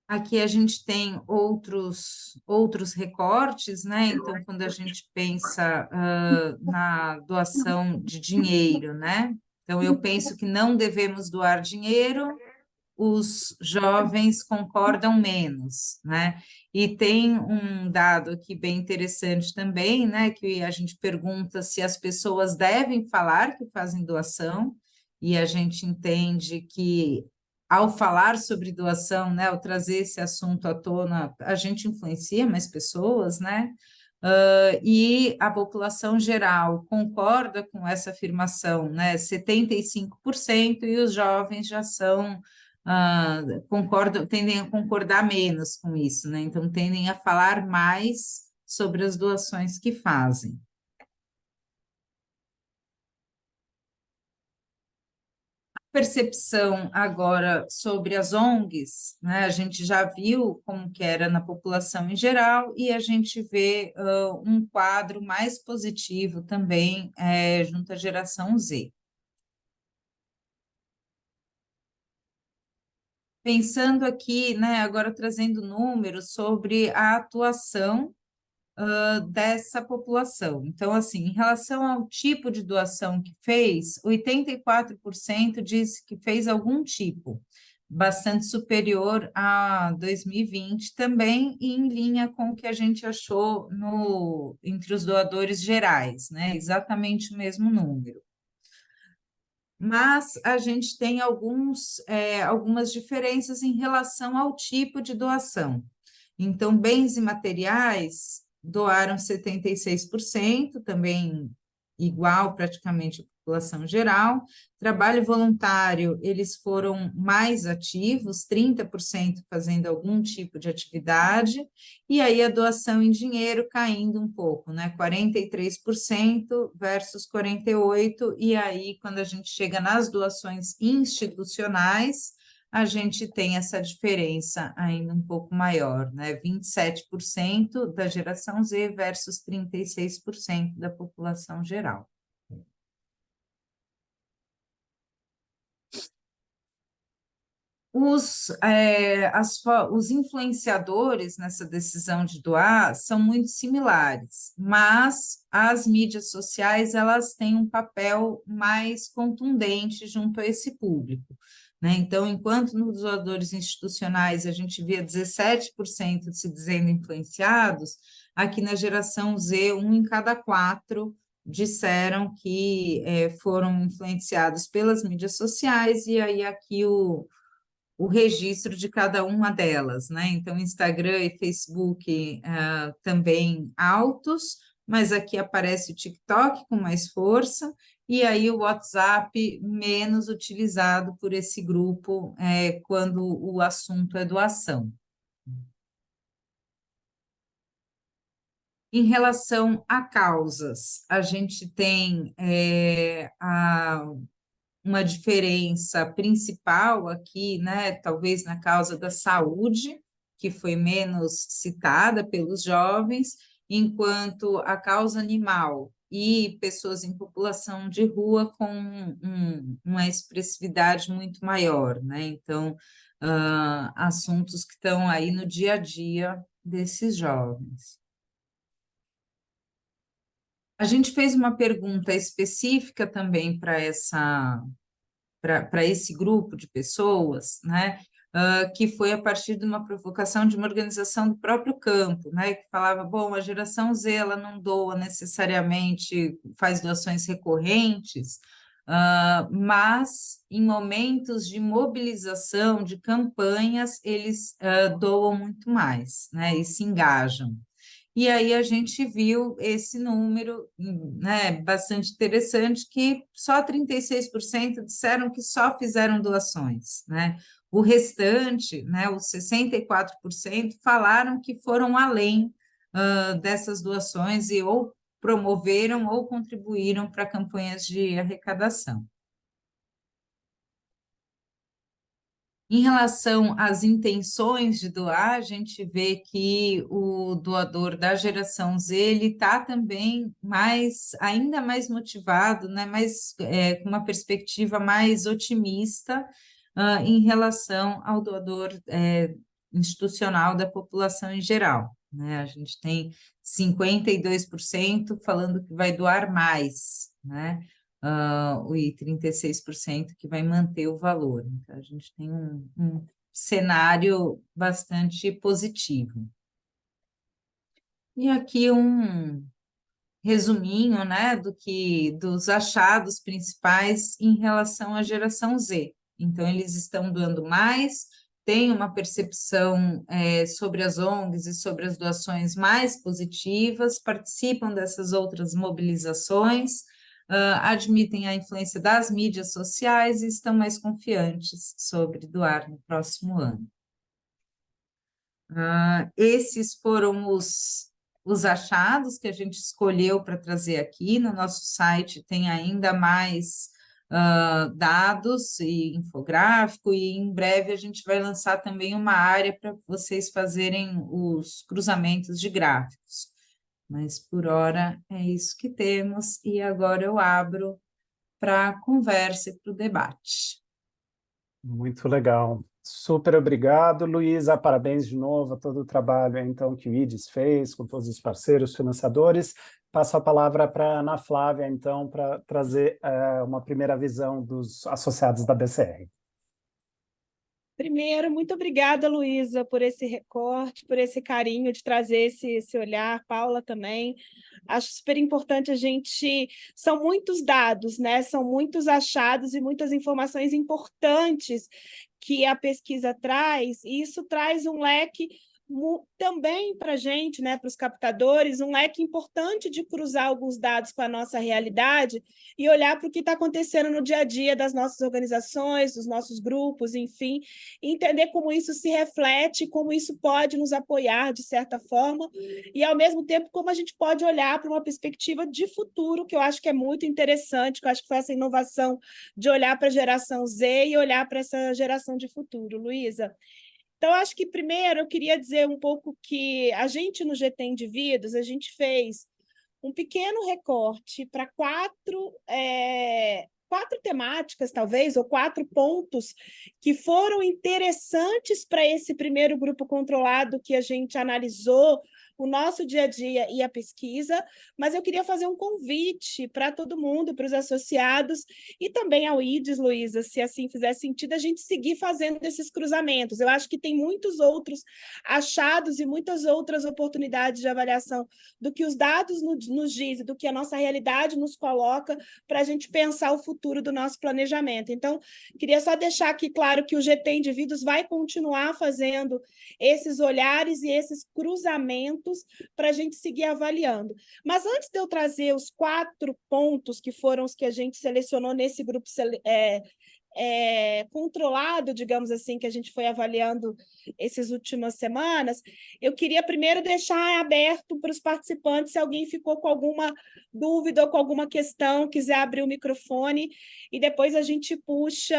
Aqui a gente tem outros recortes, né? Então, quando a gente pensa na doação de dinheiro, né? Então, eu penso que não devemos doar dinheiro, os jovens concordam menos, né? E tem um dado aqui bem interessante também, né? Que a gente pergunta se as pessoas devem falar que fazem doação, e a gente entende que ao falar sobre doação, né, ao trazer esse assunto à tona, a gente influencia mais pessoas, né? E a população geral concorda com essa afirmação, né? 75%, e os jovens já são tendem a concordar menos com isso, né? Então tendem a falar mais sobre as doações que fazem. Percepção agora sobre as ONGs, né? A gente já viu como que era na população em geral e a gente vê um quadro mais positivo também junto à geração Z. Pensando aqui, né, agora trazendo números sobre a atuação dessa população. Então, assim, em relação ao tipo de doação que fez, 84% disse que fez algum tipo, bastante superior a 2020 também, e em linha com o que a gente achou entre os doadores gerais, né? Exatamente o mesmo número. Mas a gente tem algumas diferenças em relação ao tipo de doação. Então, bens e materiais doaram 76%, também igual praticamente à população geral. Trabalho voluntário, eles foram mais ativos, 30% fazendo algum tipo de atividade, e aí a doação em dinheiro caindo um pouco, né? 43% versus 48%, e aí quando a gente chega nas doações institucionais, a gente tem essa diferença ainda um pouco maior, né? 27% da geração Z versus 36% da população geral. Os influenciadores nessa decisão de doar são muito similares, mas as mídias sociais elas têm um papel mais contundente junto a esse público, né? Então, enquanto nos doadores institucionais a gente via 17% se dizendo influenciados, aqui na geração Z, 1 em cada 4 disseram que foram influenciados pelas mídias sociais, e aí aqui o registro de cada uma delas, né? Então, Instagram e Facebook também altos, mas aqui aparece o TikTok com mais força, e aí o WhatsApp menos utilizado por esse grupo quando o assunto é doação. Em relação a causas, a gente tem uma diferença principal aqui, né, talvez na causa da saúde, que foi menos citada pelos jovens, enquanto a causa animal e pessoas em população de rua com uma expressividade muito maior, né? Então, assuntos que estão aí no dia a dia desses jovens. A gente fez uma pergunta específica também para esse grupo de pessoas, né, que foi a partir de uma provocação de uma organização do próprio campo, né, que falava, bom, a geração Z, ela não doa necessariamente, faz doações recorrentes, mas em momentos de mobilização, de campanhas, eles doam muito mais, né, e se engajam. E aí a gente viu esse número, né, bastante interessante, que só 36% disseram que só fizeram doações, né? O restante, né, os 64%, falaram que foram além dessas doações e ou promoveram ou contribuíram para campanhas de arrecadação. Em relação às intenções de doar, a gente vê que o doador da geração Z ele está também ainda mais motivado, né, com uma perspectiva mais otimista em relação ao doador institucional da população em geral, né? A gente tem 52% falando que vai doar mais, né? E 36% que vai manter o valor. Então, a gente tem um cenário bastante positivo. E aqui um resuminho, né, dos achados principais em relação à geração Z. Então, eles estão doando mais, têm uma percepção sobre as ONGs e sobre as doações mais positivas, participam dessas outras mobilizações, admitem a influência das mídias sociais e estão mais confiantes sobre doar no próximo ano. Esses foram os achados que a gente escolheu para trazer aqui. No nosso site tem ainda mais dados e infográfico, e em breve a gente vai lançar também uma área para vocês fazerem os cruzamentos de gráficos. Mas, por hora, é isso que temos, e agora eu abro para a conversa e para o debate. Muito legal. Super obrigado, Luísa. Parabéns de novo a todo o trabalho então que o IDES fez com todos os parceiros financiadores. Passo a palavra para a Ana Flávia, então, para trazer uma primeira visão dos associados da BCR. Primeiro, muito obrigada, Luísa, por esse recorte, por esse carinho de trazer esse olhar, Paula também. Acho super importante a gente... São muitos dados, né? São muitos achados e muitas informações importantes que a pesquisa traz, e isso traz um leque também para a gente, né, para os captadores, um leque importante de cruzar alguns dados com a nossa realidade e olhar para o que está acontecendo no dia a dia das nossas organizações, dos nossos grupos, enfim, e entender como isso se reflete, como isso pode nos apoiar de certa forma, e ao mesmo tempo como a gente pode olhar para uma perspectiva de futuro, que eu acho que é muito interessante, que eu acho que foi essa inovação de olhar para a geração Z e olhar para essa geração de futuro. Luísa, então, acho que, primeiro, eu queria dizer um pouco que a gente, no GT Indivíduos, a gente fez um pequeno recorte para quatro temáticas, talvez, ou 4 pontos que foram interessantes para esse primeiro grupo controlado que a gente analisou, o nosso dia a dia e a pesquisa, mas eu queria fazer um convite para todo mundo, para os associados e também ao IDES, Luísa, se assim fizer sentido, a gente seguir fazendo esses cruzamentos. Eu acho que tem muitos outros achados e muitas outras oportunidades de avaliação do que os dados nos dizem, do que a nossa realidade nos coloca para a gente pensar o futuro do nosso planejamento. Então, queria só deixar aqui claro que o GT Indivíduos vai continuar fazendo esses olhares e esses cruzamentos para a gente seguir avaliando. Mas antes de eu trazer os 4 pontos que foram os que a gente selecionou nesse grupo controlado, digamos assim, que a gente foi avaliando essas últimas semanas, eu queria primeiro deixar aberto para os participantes, se alguém ficou com alguma dúvida ou com alguma questão, quiser abrir o microfone, e depois a gente puxa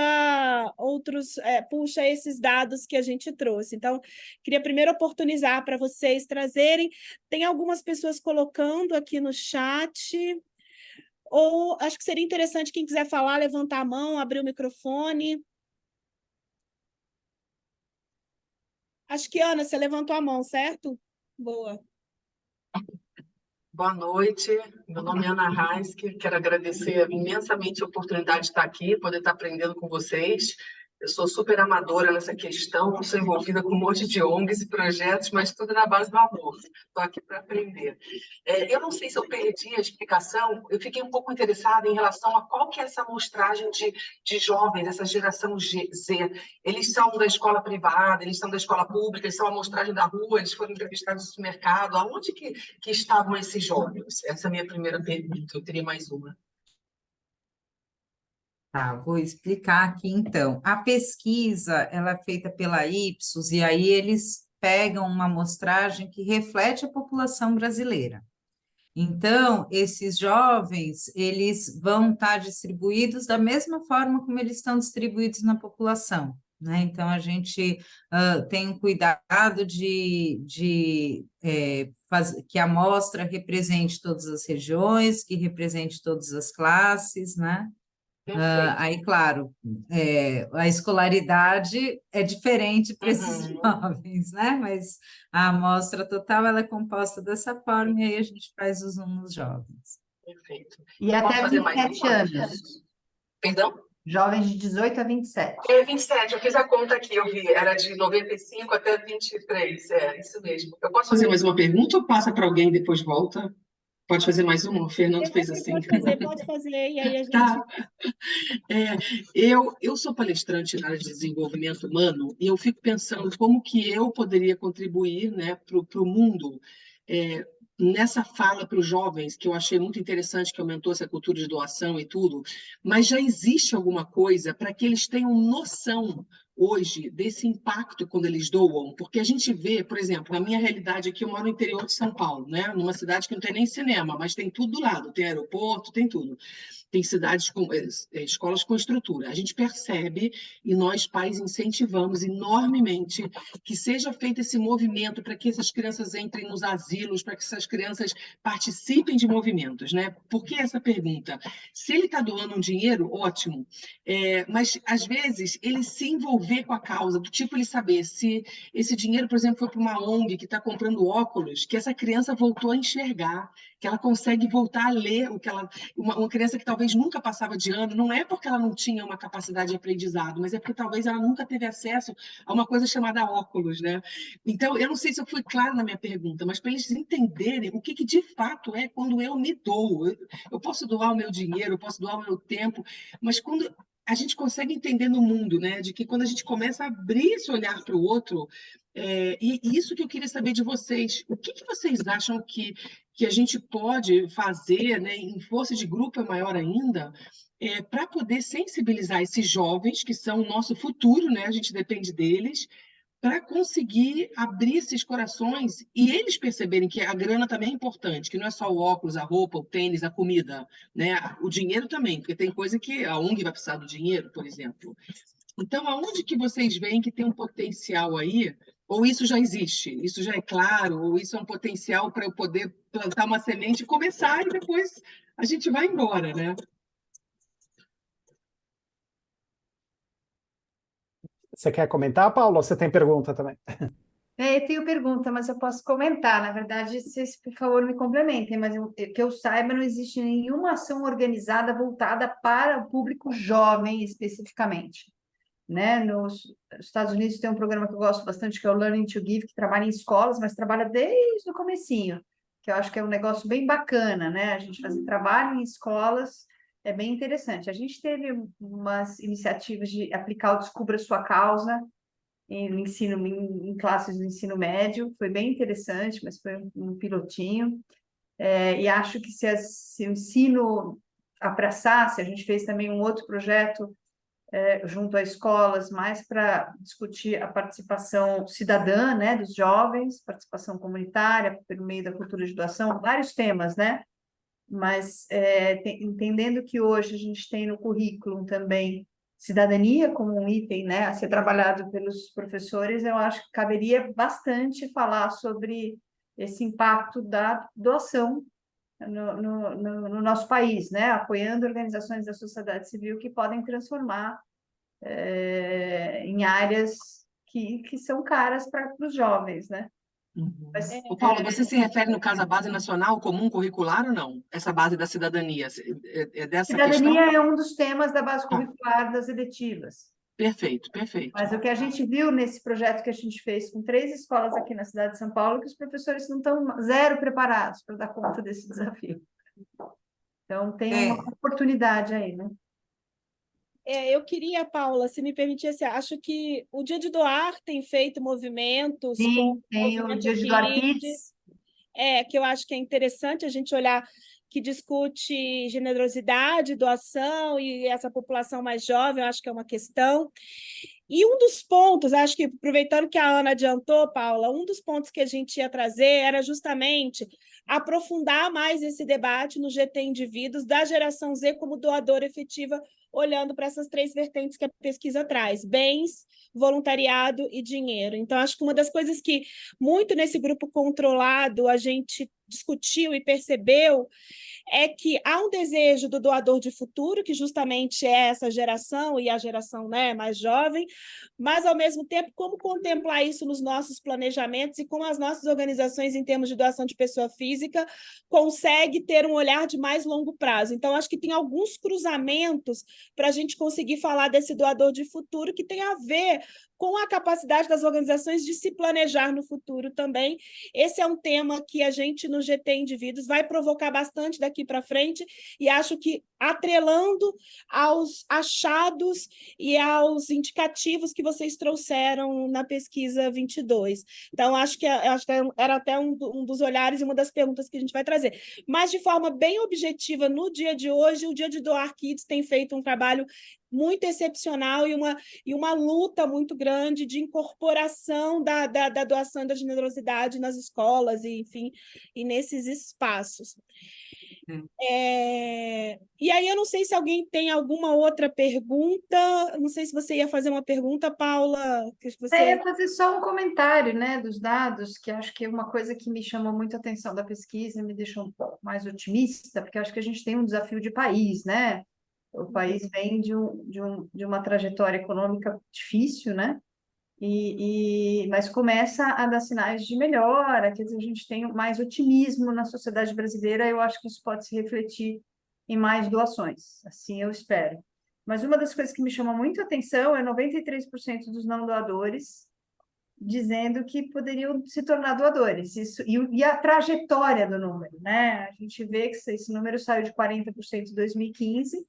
esses dados que a gente trouxe. Então, queria primeiro oportunizar para vocês trazerem. Tem algumas pessoas colocando aqui no chat... Ou acho que seria interessante quem quiser falar, levantar a mão, abrir o microfone. Acho que, Ana, você levantou a mão, certo? Boa. Boa noite, meu nome é Ana Raiske, quero agradecer imensamente a oportunidade de estar aqui, poder estar aprendendo com vocês. Eu sou super amadora nessa questão, sou envolvida com um monte de ONGs e projetos, mas tudo na base do amor. Estou aqui para aprender. Eu não sei se eu perdi a explicação, eu fiquei um pouco interessada em relação a qual que é essa amostragem de jovens, essa geração Z. Eles são da escola privada, eles são da escola pública, eles são a amostragem da rua, eles foram entrevistados no supermercado. Aonde que estavam esses jovens? Essa é a minha primeira pergunta, eu teria mais uma. Tá, vou explicar aqui então. A pesquisa, ela é feita pela Ipsos, e aí eles pegam uma amostragem que reflete a população brasileira. Então, esses jovens, eles vão estar distribuídos da mesma forma como eles estão distribuídos na população, né? Então, a gente tem um cuidado que a amostra represente todas as regiões, que represente todas as classes, né? Aí, claro, a escolaridade é diferente para esses jovens, né? Mas a amostra total ela é composta dessa forma, e aí a gente faz o zoom nos jovens. Perfeito. E até 27 anos. Perdão? Jovens de 18 a 27. 27, eu fiz a conta aqui, eu vi, era de 95 até 23, isso mesmo. Eu posso fazer mais uma pergunta ou passa para alguém e depois volta? Pode fazer mais uma? O Fernando fez assim. Pode fazer, e aí a gente... Tá. Eu sou palestrante na área de desenvolvimento humano e eu fico pensando como que eu poderia contribuir, né, para o mundo nessa fala para os jovens, que eu achei muito interessante, que aumentou essa cultura de doação e tudo, mas já existe alguma coisa para que eles tenham noção hoje desse impacto quando eles doam, porque a gente vê, por exemplo, na minha realidade aqui, eu moro no interior de São Paulo, né? Numa cidade que não tem nem cinema, mas tem tudo do lado, tem aeroporto, tem tudo. Tem cidades com escolas com estrutura. A gente percebe e nós, pais, incentivamos enormemente que seja feito esse movimento para que essas crianças entrem nos asilos, para que essas crianças participem de movimentos, né? Por que essa pergunta? Se ele está doando um dinheiro, ótimo, mas às vezes ele se envolver envolver com a causa, do tipo ele saber se esse dinheiro, por exemplo, foi para uma ONG que está comprando óculos, que essa criança voltou a enxergar, que ela consegue voltar a ler o que ela... Uma criança que talvez nunca passava de ano, não é porque ela não tinha uma capacidade de aprendizado, mas é porque talvez ela nunca teve acesso a uma coisa chamada óculos, né? Então, eu não sei se eu fui clara na minha pergunta, mas para eles entenderem o que de fato é quando eu me dou. Eu posso doar o meu dinheiro, eu posso doar o meu tempo, mas quando a gente consegue entender no mundo, né, de que quando a gente começa a abrir esse olhar para o outro, e isso que eu queria saber de vocês, o que vocês acham que a gente pode fazer, né, em força de grupo é maior ainda, para poder sensibilizar esses jovens, que são o nosso futuro, né, a gente depende deles, para conseguir abrir esses corações e eles perceberem que a grana também é importante, que não é só o óculos, a roupa, o tênis, a comida, né? O dinheiro também, porque tem coisa que a ONG vai precisar do dinheiro, por exemplo. Então, aonde que vocês veem que tem um potencial aí? Ou isso já existe? Isso já é claro? Ou isso é um potencial para eu poder plantar uma semente e começar e depois a gente vai embora, né? Você quer comentar, Paulo, ou você tem pergunta também? Eu tenho pergunta, mas eu posso comentar. Na verdade, vocês, por favor, me complementem, mas que eu saiba, não existe nenhuma ação organizada voltada para o público jovem especificamente. Né? Nos Estados Unidos tem um programa que eu gosto bastante, que é o Learning to Give, que trabalha em escolas, mas trabalha desde o comecinho, que eu acho que é um negócio bem bacana, né? A gente fazer trabalho em escolas é bem interessante. A gente teve umas iniciativas de aplicar o Descubra Sua Causa em classes do ensino médio, foi bem interessante, mas foi um pilotinho. E acho que se o ensino abraçasse, a gente fez também um outro projeto junto a escolas, mais para discutir a participação cidadã, né, dos jovens, participação comunitária, pelo meio da cultura de doação, vários temas, né? Mas entendendo que hoje a gente tem no currículo também cidadania como um item, né, a ser trabalhado pelos professores, eu acho que caberia bastante falar sobre esse impacto da doação no nosso país, né, apoiando organizações da sociedade civil que podem transformar em áreas que são caras para os jovens, né? Mas, Ô, Paula, você se refere, no caso, à base nacional comum curricular ou não? Essa base da cidadania, é dessa questão? cidadania é um dos temas da base Ah, curricular das eletivas. perfeito, perfeito. Mas o que a gente viu nesse projeto que a gente fez com 3 escolas aqui na cidade de São Paulo, é que os professores não estão zero preparados para dar conta desse desafio. Então, tem uma oportunidade aí, né? Eu queria, Paula, se me permitisse, acho que o Dia de Doar tem feito movimentos com Sim, tem o movimento Dia de Doar Kids, Kids. que eu acho que é interessante a gente olhar, que discute generosidade, doação e essa população mais jovem, eu acho que é uma questão. E um dos pontos, acho que aproveitando que a Ana adiantou, Paula, um dos pontos que a gente ia trazer era justamente aprofundar mais esse debate no GT Indivíduos da geração Z como doadora efetiva, olhando para essas 3 vertentes que a pesquisa traz: bens, voluntariado e dinheiro. Então, acho que uma das coisas que muito nesse grupo controlado a gente discutiu e percebeu é que há um desejo do doador de futuro, que justamente é essa geração e a geração, né, mais jovem, mas, ao mesmo tempo, como contemplar isso nos nossos planejamentos e como as nossas organizações, em termos de doação de pessoa física, consegue ter um olhar de mais longo prazo. Então, acho que tem alguns cruzamentos para a gente conseguir falar desse doador de futuro que tem a ver com a capacidade das organizações de se planejar no futuro também. Esse é um tema que a gente, no GT Indivíduos, vai provocar bastante daqui para frente, e acho que atrelando aos achados e aos indicativos que vocês trouxeram na pesquisa 22. Então, acho que era até um dos olhares e uma das perguntas que a gente vai trazer. Mas, de forma bem objetiva, no dia de hoje, o Dia de Doar Kids tem feito um trabalho muito excepcional e uma luta muito grande de incorporação da doação e da generosidade nas escolas e, enfim, e nesses espaços. E aí eu não sei se alguém tem alguma outra pergunta, não sei se você ia fazer uma pergunta, Paula. Que você... Eu ia fazer só um comentário, né, dos dados, que acho que é uma coisa que me chamou muito a atenção da pesquisa, me deixou um pouco mais otimista, porque acho que a gente tem um desafio de país, né? O país vem de uma trajetória econômica difícil, né? Mas começa a dar sinais de melhora, quer dizer, a gente tem mais otimismo na sociedade brasileira, eu acho que isso pode se refletir em mais doações, assim eu espero. Mas uma das coisas que me chama muito a atenção é 93% dos não doadores dizendo que poderiam se tornar doadores, e a trajetória do número, né? A gente vê que esse número saiu de 40% em 2015,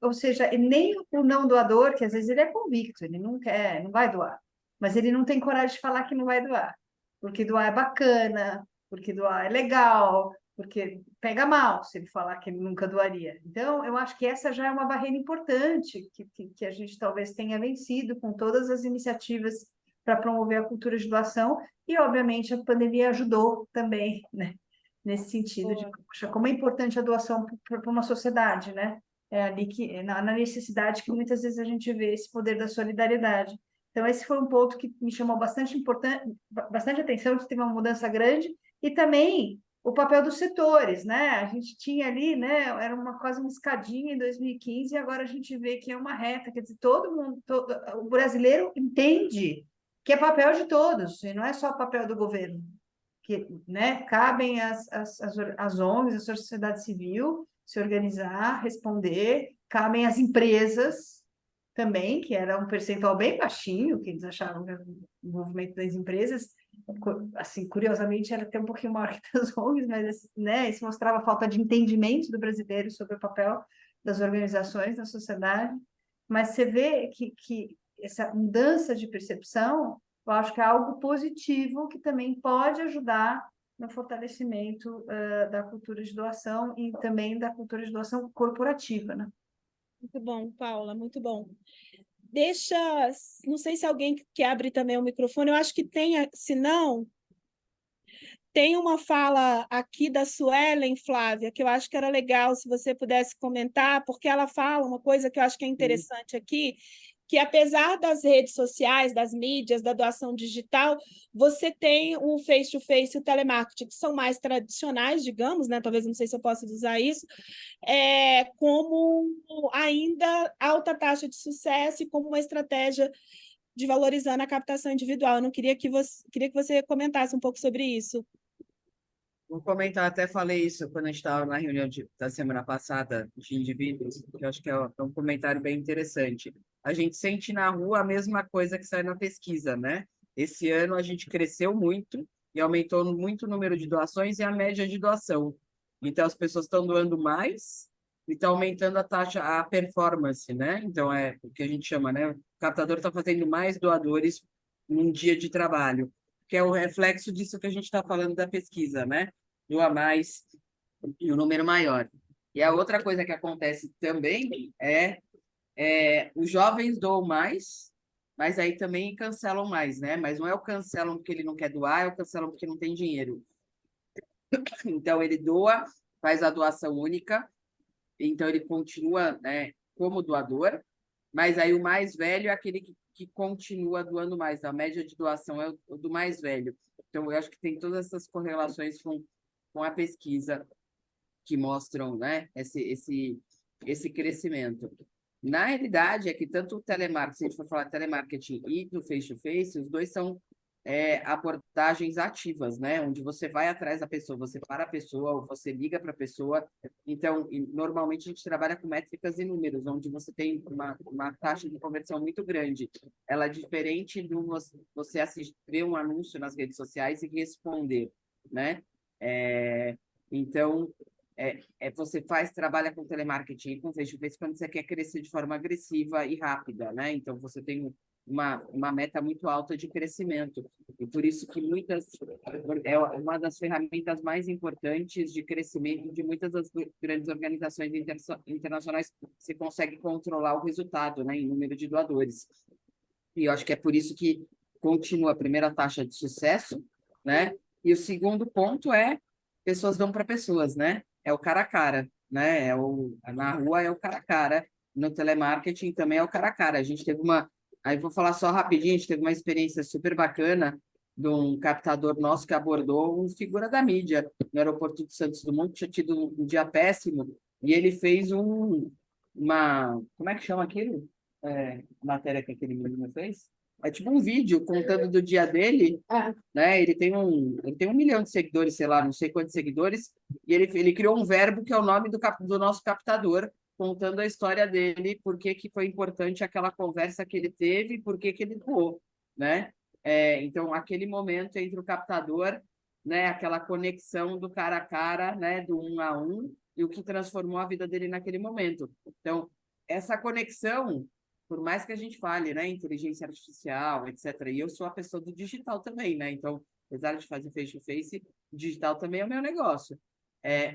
ou seja, nem o não doador, que às vezes ele é convicto, ele não quer, não vai doar, mas ele não tem coragem de falar que não vai doar, porque doar é bacana, porque doar é legal, porque pega mal se ele falar que ele nunca doaria. Então, eu acho que essa já é uma barreira importante que a gente talvez tenha vencido com todas as iniciativas para promover a cultura de doação, e obviamente a pandemia ajudou também, né? Nesse sentido de, poxa, como é importante a doação para uma sociedade, né? É ali que, na necessidade que muitas vezes a gente vê esse poder da solidariedade. Então, esse foi um ponto que me chamou bastante atenção, que teve uma mudança grande, e também o papel dos setores, né? A gente tinha ali, né? Era quase uma escadinha em 2015, e agora a gente vê que é uma reta, quer dizer, o brasileiro entende que é papel de todos, e não é só papel do governo, que, né, cabem as ONGs, a sociedade civil, se organizar, responder, cabem as empresas também, que era um percentual bem baixinho, que eles achavam que o movimento das empresas, assim, curiosamente, era até um pouquinho maior que das ONGs, mas, né, isso mostrava a falta de entendimento do brasileiro sobre o papel das organizações na sociedade, mas você vê que essa mudança de percepção, eu acho que é algo positivo que também pode ajudar no fortalecimento da cultura de doação e também da cultura de doação corporativa, né? Muito bom, Paula, muito bom. Não sei se alguém quer abrir também o microfone, eu acho que tem, se não, tem uma fala aqui da Suelen, Flávia, que eu acho que era legal se você pudesse comentar, porque ela fala uma coisa que eu acho que é interessante aqui, que apesar das redes sociais, das mídias, da doação digital, você tem o face-to-face e o telemarketing, que são mais tradicionais, digamos, né? Talvez, não sei se eu posso usar isso, como ainda alta taxa de sucesso e como uma estratégia de valorizando a captação individual. Eu não queria que você comentasse um pouco sobre isso. Vou comentar, até falei isso quando a gente estava na reunião da semana passada de indivíduos, que eu acho que é um comentário bem interessante. A gente sente na rua a mesma coisa que sai na pesquisa, né? Esse ano a gente cresceu muito e aumentou muito o número de doações e a média de doação. Então, as pessoas estão doando mais e está aumentando a taxa, a performance, né? Então, é o que a gente chama, né? O captador está fazendo mais doadores num dia de trabalho, que é o reflexo disso que a gente está falando da pesquisa, né? Doa mais e o número maior. E a outra coisa que acontece também os jovens doam mais, mas aí também cancelam mais, né? Mas não é o cancelam porque ele não quer doar, é o cancelam porque não tem dinheiro. Então, ele doa, faz a doação única, então ele continua, né, como doador, mas aí o mais velho é aquele que continua doando mais. A média de doação é o do mais velho. Então, eu acho que tem todas essas correlações com a pesquisa que mostram, né, esse crescimento. Na realidade, é que tanto o telemarketing, se a gente for falar de telemarketing e do face-to-face, os dois são abordagens ativas, né? Onde você vai atrás da pessoa, você para a pessoa, ou você liga para a pessoa. Então, normalmente a gente trabalha com métricas e números, onde você tem uma taxa de conversão muito grande. Ela é diferente do você ver um anúncio nas redes sociais e responder, né? Então, você trabalha com telemarketing e com face-to-face quando você quer crescer de forma agressiva e rápida, né? Então, você tem uma meta muito alta de crescimento. E por isso que é uma das ferramentas mais importantes de crescimento de muitas das grandes organizações internacionais. Você consegue controlar o resultado, né, em número de doadores. E eu acho que é por isso que continua a primeira taxa de sucesso, né? E o segundo ponto pessoas dão para pessoas, né? É o cara a cara, né? Na rua é o cara a cara, no telemarketing também é o cara a cara. A gente teve aí vou falar só rapidinho, a gente teve uma experiência super bacana de um captador nosso que abordou um figura da mídia no aeroporto de Santos Dumont, que tinha tido um dia péssimo, e ele fez como é que chama aquilo? Matéria que aquele menino fez? É tipo um vídeo contando do dia dele, né? Ele tem 1 milhão de seguidores, sei lá, não sei quantos seguidores, e ele criou um verbo que é o nome do nosso captador, contando a história dele, por que que foi importante aquela conversa que ele teve, por que que ele doou, né? Então, aquele momento entre o captador, né, aquela conexão do cara a cara, né, do 1 a 1, e o que transformou a vida dele naquele momento. Então, essa conexão, por mais que a gente fale, né, inteligência artificial, etc., e eu sou a pessoa do digital também, né? Então, apesar de fazer face-to-face, digital também é o meu negócio.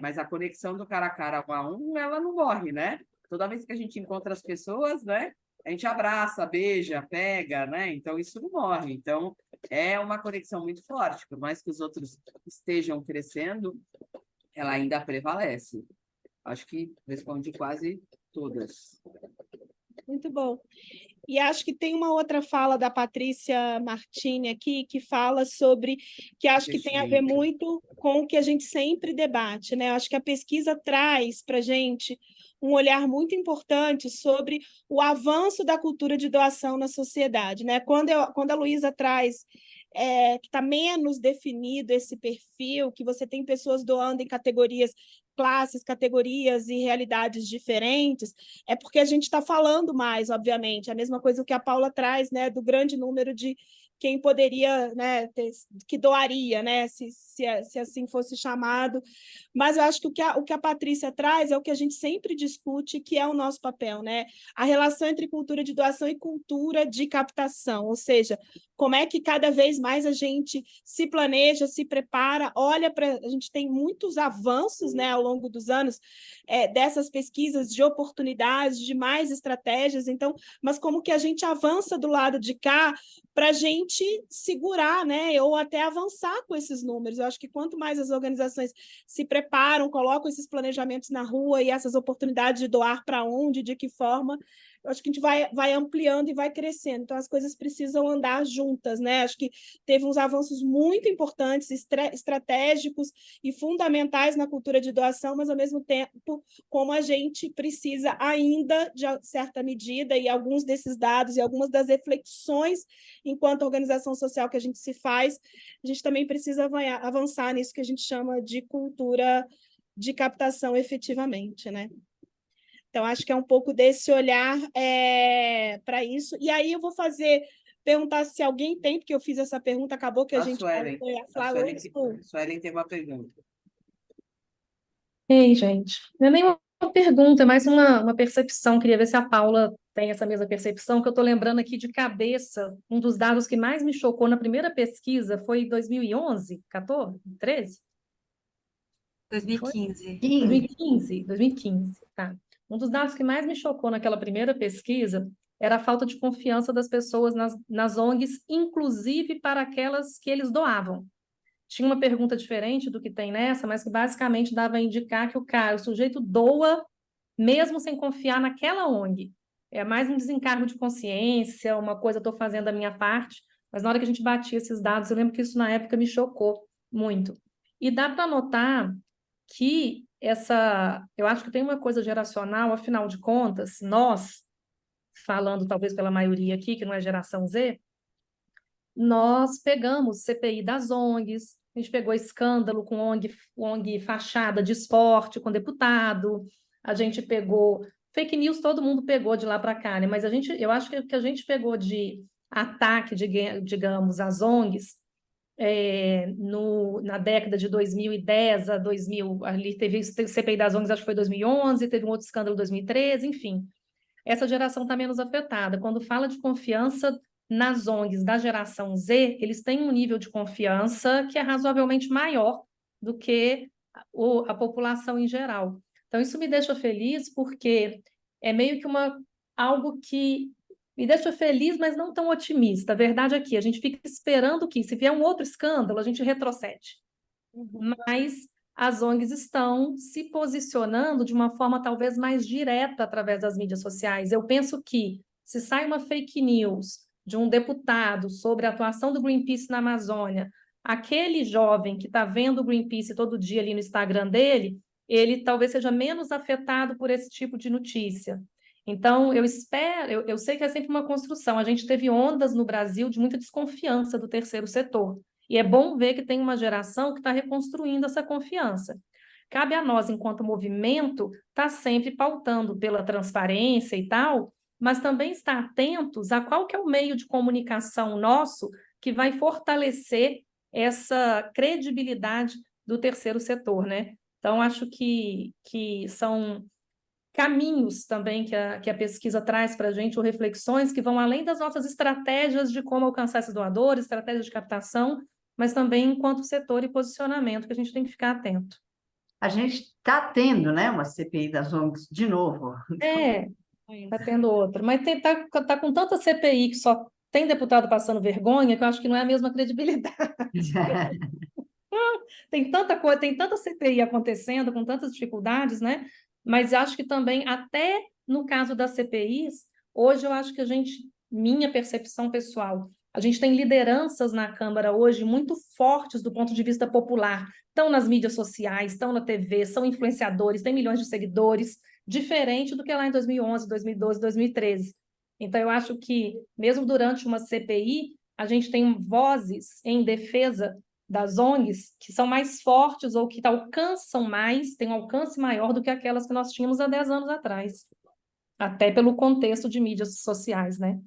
Mas a conexão do cara a cara 1 a 1, ela não morre, né? Toda vez que a gente encontra as pessoas, né, a gente abraça, beija, pega, né? Então, isso não morre. Então, é uma conexão muito forte. Por mais que os outros estejam crescendo, ela ainda prevalece. Acho que respondi quase todas. Muito bom. E acho que tem uma outra fala da Patrícia Martini aqui, que fala sobre, que acho que tem a ver Perfeito. muito com o que a gente sempre debate, né? Acho que a pesquisa traz para a gente um olhar muito importante sobre o avanço da cultura de doação na sociedade, né? Quando a Luísa traz que está menos definido esse perfil, que você tem pessoas doando em classes, categorias e realidades diferentes, é porque a gente está falando mais, obviamente, a mesma coisa que a Paula traz, né, do grande número de quem poderia, né, que doaria, né, se assim fosse chamado. Mas eu acho que o que a Patrícia traz é o que a gente sempre discute, que é o nosso papel, né? A relação entre cultura de doação e cultura de captação, ou seja, como é que cada vez mais a gente se planeja, se prepara, olha para... A gente tem muitos avanços, né, ao longo dos anos, dessas pesquisas de oportunidades, de mais estratégias, então, mas como que a gente avança do lado de cá para a gente segurar, né, ou até avançar com esses números. Eu acho que quanto mais as organizações se preparam, colocam esses planejamentos na rua e essas oportunidades de doar para onde, de que forma, eu acho que a gente vai ampliando e vai crescendo. Então, as coisas precisam andar juntas, né? Acho que teve uns avanços muito importantes, estratégicos e fundamentais na cultura de doação, mas, ao mesmo tempo, como a gente precisa ainda, de certa medida, e alguns desses dados e algumas das reflexões enquanto organização social que a gente se faz, a gente também precisa avançar nisso que a gente chama de cultura de captação efetivamente, né? Então, acho que é um pouco desse olhar para isso. E aí eu vou perguntar se alguém tem, porque eu fiz essa pergunta, acabou que a gente Suelen. a Flávia. Suelen tem uma pergunta. Ei, gente, não é nem uma pergunta, é mais uma percepção. Queria ver se a Paula tem essa mesma percepção, que eu estou lembrando aqui de cabeça. Um dos dados que mais me chocou na primeira pesquisa foi em 2011, 14, 13? 2015. 2015, tá. Um dos dados que mais me chocou naquela primeira pesquisa era a falta de confiança das pessoas nas ONGs, inclusive para aquelas que eles doavam. Tinha uma pergunta diferente do que tem nessa, mas que basicamente dava a indicar que o sujeito doa mesmo sem confiar naquela ONG. É mais um desencargo de consciência, uma coisa estou fazendo da minha parte, mas na hora que a gente batia esses dados, eu lembro que isso na época me chocou muito. E dá para notar que eu acho que tem uma coisa geracional, afinal de contas, nós, falando talvez pela maioria aqui, que não é geração Z, nós pegamos CPI das ONGs, a gente pegou escândalo com ONG fachada de esporte com deputado, a gente pegou fake news, todo mundo pegou de lá para cá, né? Mas eu acho que o que a gente pegou de ataque, digamos, às ONGs, na década de 2010 a 2000, ali teve CPI das ONGs, acho que foi 2011, teve um outro escândalo em 2013, enfim. Essa geração está menos afetada. Quando fala de confiança nas ONGs da geração Z, eles têm um nível de confiança que é razoavelmente maior do que a população em geral. Então, isso me deixa feliz porque é meio que algo que me deixa feliz, mas não tão otimista. A verdade é que a gente fica esperando que, se vier um outro escândalo, a gente retrocede. Mas as ONGs estão se posicionando de uma forma talvez mais direta através das mídias sociais. Eu penso que, se sai uma fake news de um deputado sobre a atuação do Greenpeace na Amazônia, aquele jovem que está vendo o Greenpeace todo dia ali no Instagram dele, ele talvez seja menos afetado por esse tipo de notícia. Então, eu sei que é sempre uma construção. A gente teve ondas no Brasil de muita desconfiança do terceiro setor. E é bom ver que tem uma geração que está reconstruindo essa confiança. Cabe a nós, enquanto movimento, estar sempre pautando pela transparência e tal, mas também estar atentos a qual que é o meio de comunicação nosso que vai fortalecer essa credibilidade do terceiro setor, né? Então, acho que são caminhos também que a pesquisa traz para a gente, ou reflexões que vão além das nossas estratégias de como alcançar esses doadores, estratégias de captação, mas também enquanto setor e posicionamento, que a gente tem que ficar atento. A gente está tendo, né, uma CPI das ONGs de novo. Está tendo outra. Mas tá com tanta CPI que só tem deputado passando vergonha, que eu acho que não é a mesma credibilidade. Tem tanta coisa, tem tanta CPI acontecendo, com tantas dificuldades, né? Mas acho que também, até no caso das CPIs, hoje eu acho que minha percepção pessoal, a gente tem lideranças na Câmara hoje muito fortes do ponto de vista popular. Estão nas mídias sociais, estão na TV, são influenciadores, têm milhões de seguidores, diferente do que lá em 2011, 2012, 2013. Então, eu acho que, mesmo durante uma CPI, a gente tem vozes em defesa das ONGs que são mais fortes ou que alcançam mais, têm um alcance maior do que aquelas que nós tínhamos há 10 anos atrás, até pelo contexto de mídias sociais, né?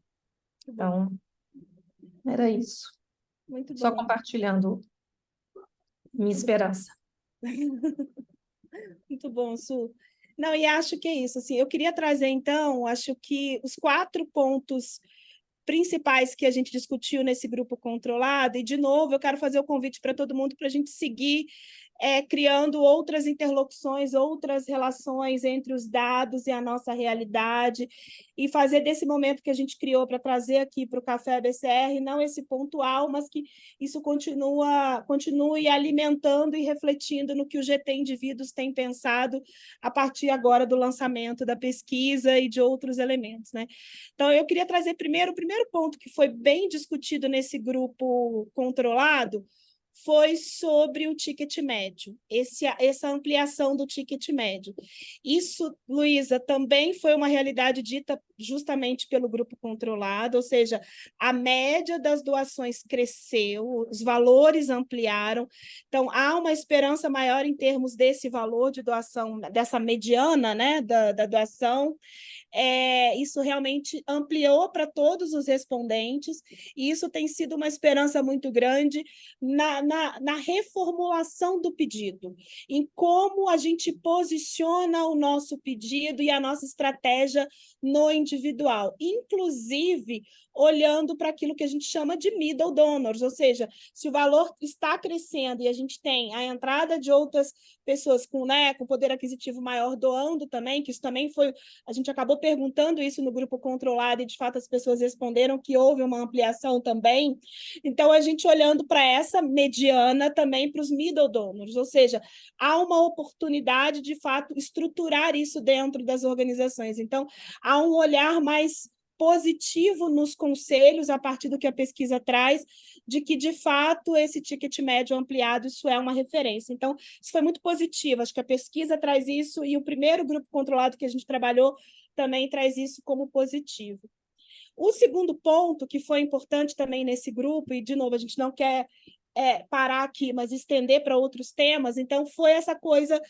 Então, era isso. Muito Só bom. compartilhando minha esperança. Muito bom, Su. Não, e acho que é isso, assim, eu queria trazer, então, acho que os 4 pontos principais que a gente discutiu nesse grupo controlado, e, de novo, eu quero fazer o convite para todo mundo para a gente seguir criando outras interlocuções, outras relações entre os dados e a nossa realidade, e fazer desse momento que a gente criou para trazer aqui para o Café BCR, não esse pontual, mas que isso continue alimentando e refletindo no que o GT Indivíduos tem pensado a partir agora do lançamento da pesquisa e de outros elementos, né? Então, eu queria trazer o primeiro ponto que foi bem discutido nesse grupo controlado, foi sobre o ticket médio, essa ampliação do ticket médio. Isso, Luísa, também foi uma realidade dita justamente pelo grupo controlado, ou seja, a média das doações cresceu, os valores ampliaram, então há uma esperança maior em termos desse valor de doação, dessa mediana, né, da doação. Isso realmente ampliou para todos os respondentes, e isso tem sido uma esperança muito grande na reformulação do pedido, em como a gente posiciona o nosso pedido e a nossa estratégia no individual, inclusive olhando para aquilo que a gente chama de middle donors, ou seja, se o valor está crescendo e a gente tem a entrada de outras pessoas com poder aquisitivo maior doando também, que isso também foi, a gente acabou perguntando isso no grupo controlado e, de fato, as pessoas responderam que houve uma ampliação também. Então, a gente olhando para essa mediana também para os middle donors, ou seja, há uma oportunidade, de fato, estruturar isso dentro das organizações. Então, há um olhar mais positivo nos conselhos, a partir do que a pesquisa traz, de que, de fato, esse ticket médio ampliado, isso é uma referência. Então, isso foi muito positivo, acho que a pesquisa traz isso, e o primeiro grupo controlado que a gente trabalhou também traz isso como positivo. O segundo ponto, que foi importante também nesse grupo, e, de novo, a gente não quer parar aqui, mas estender para outros temas, então foi essa coisa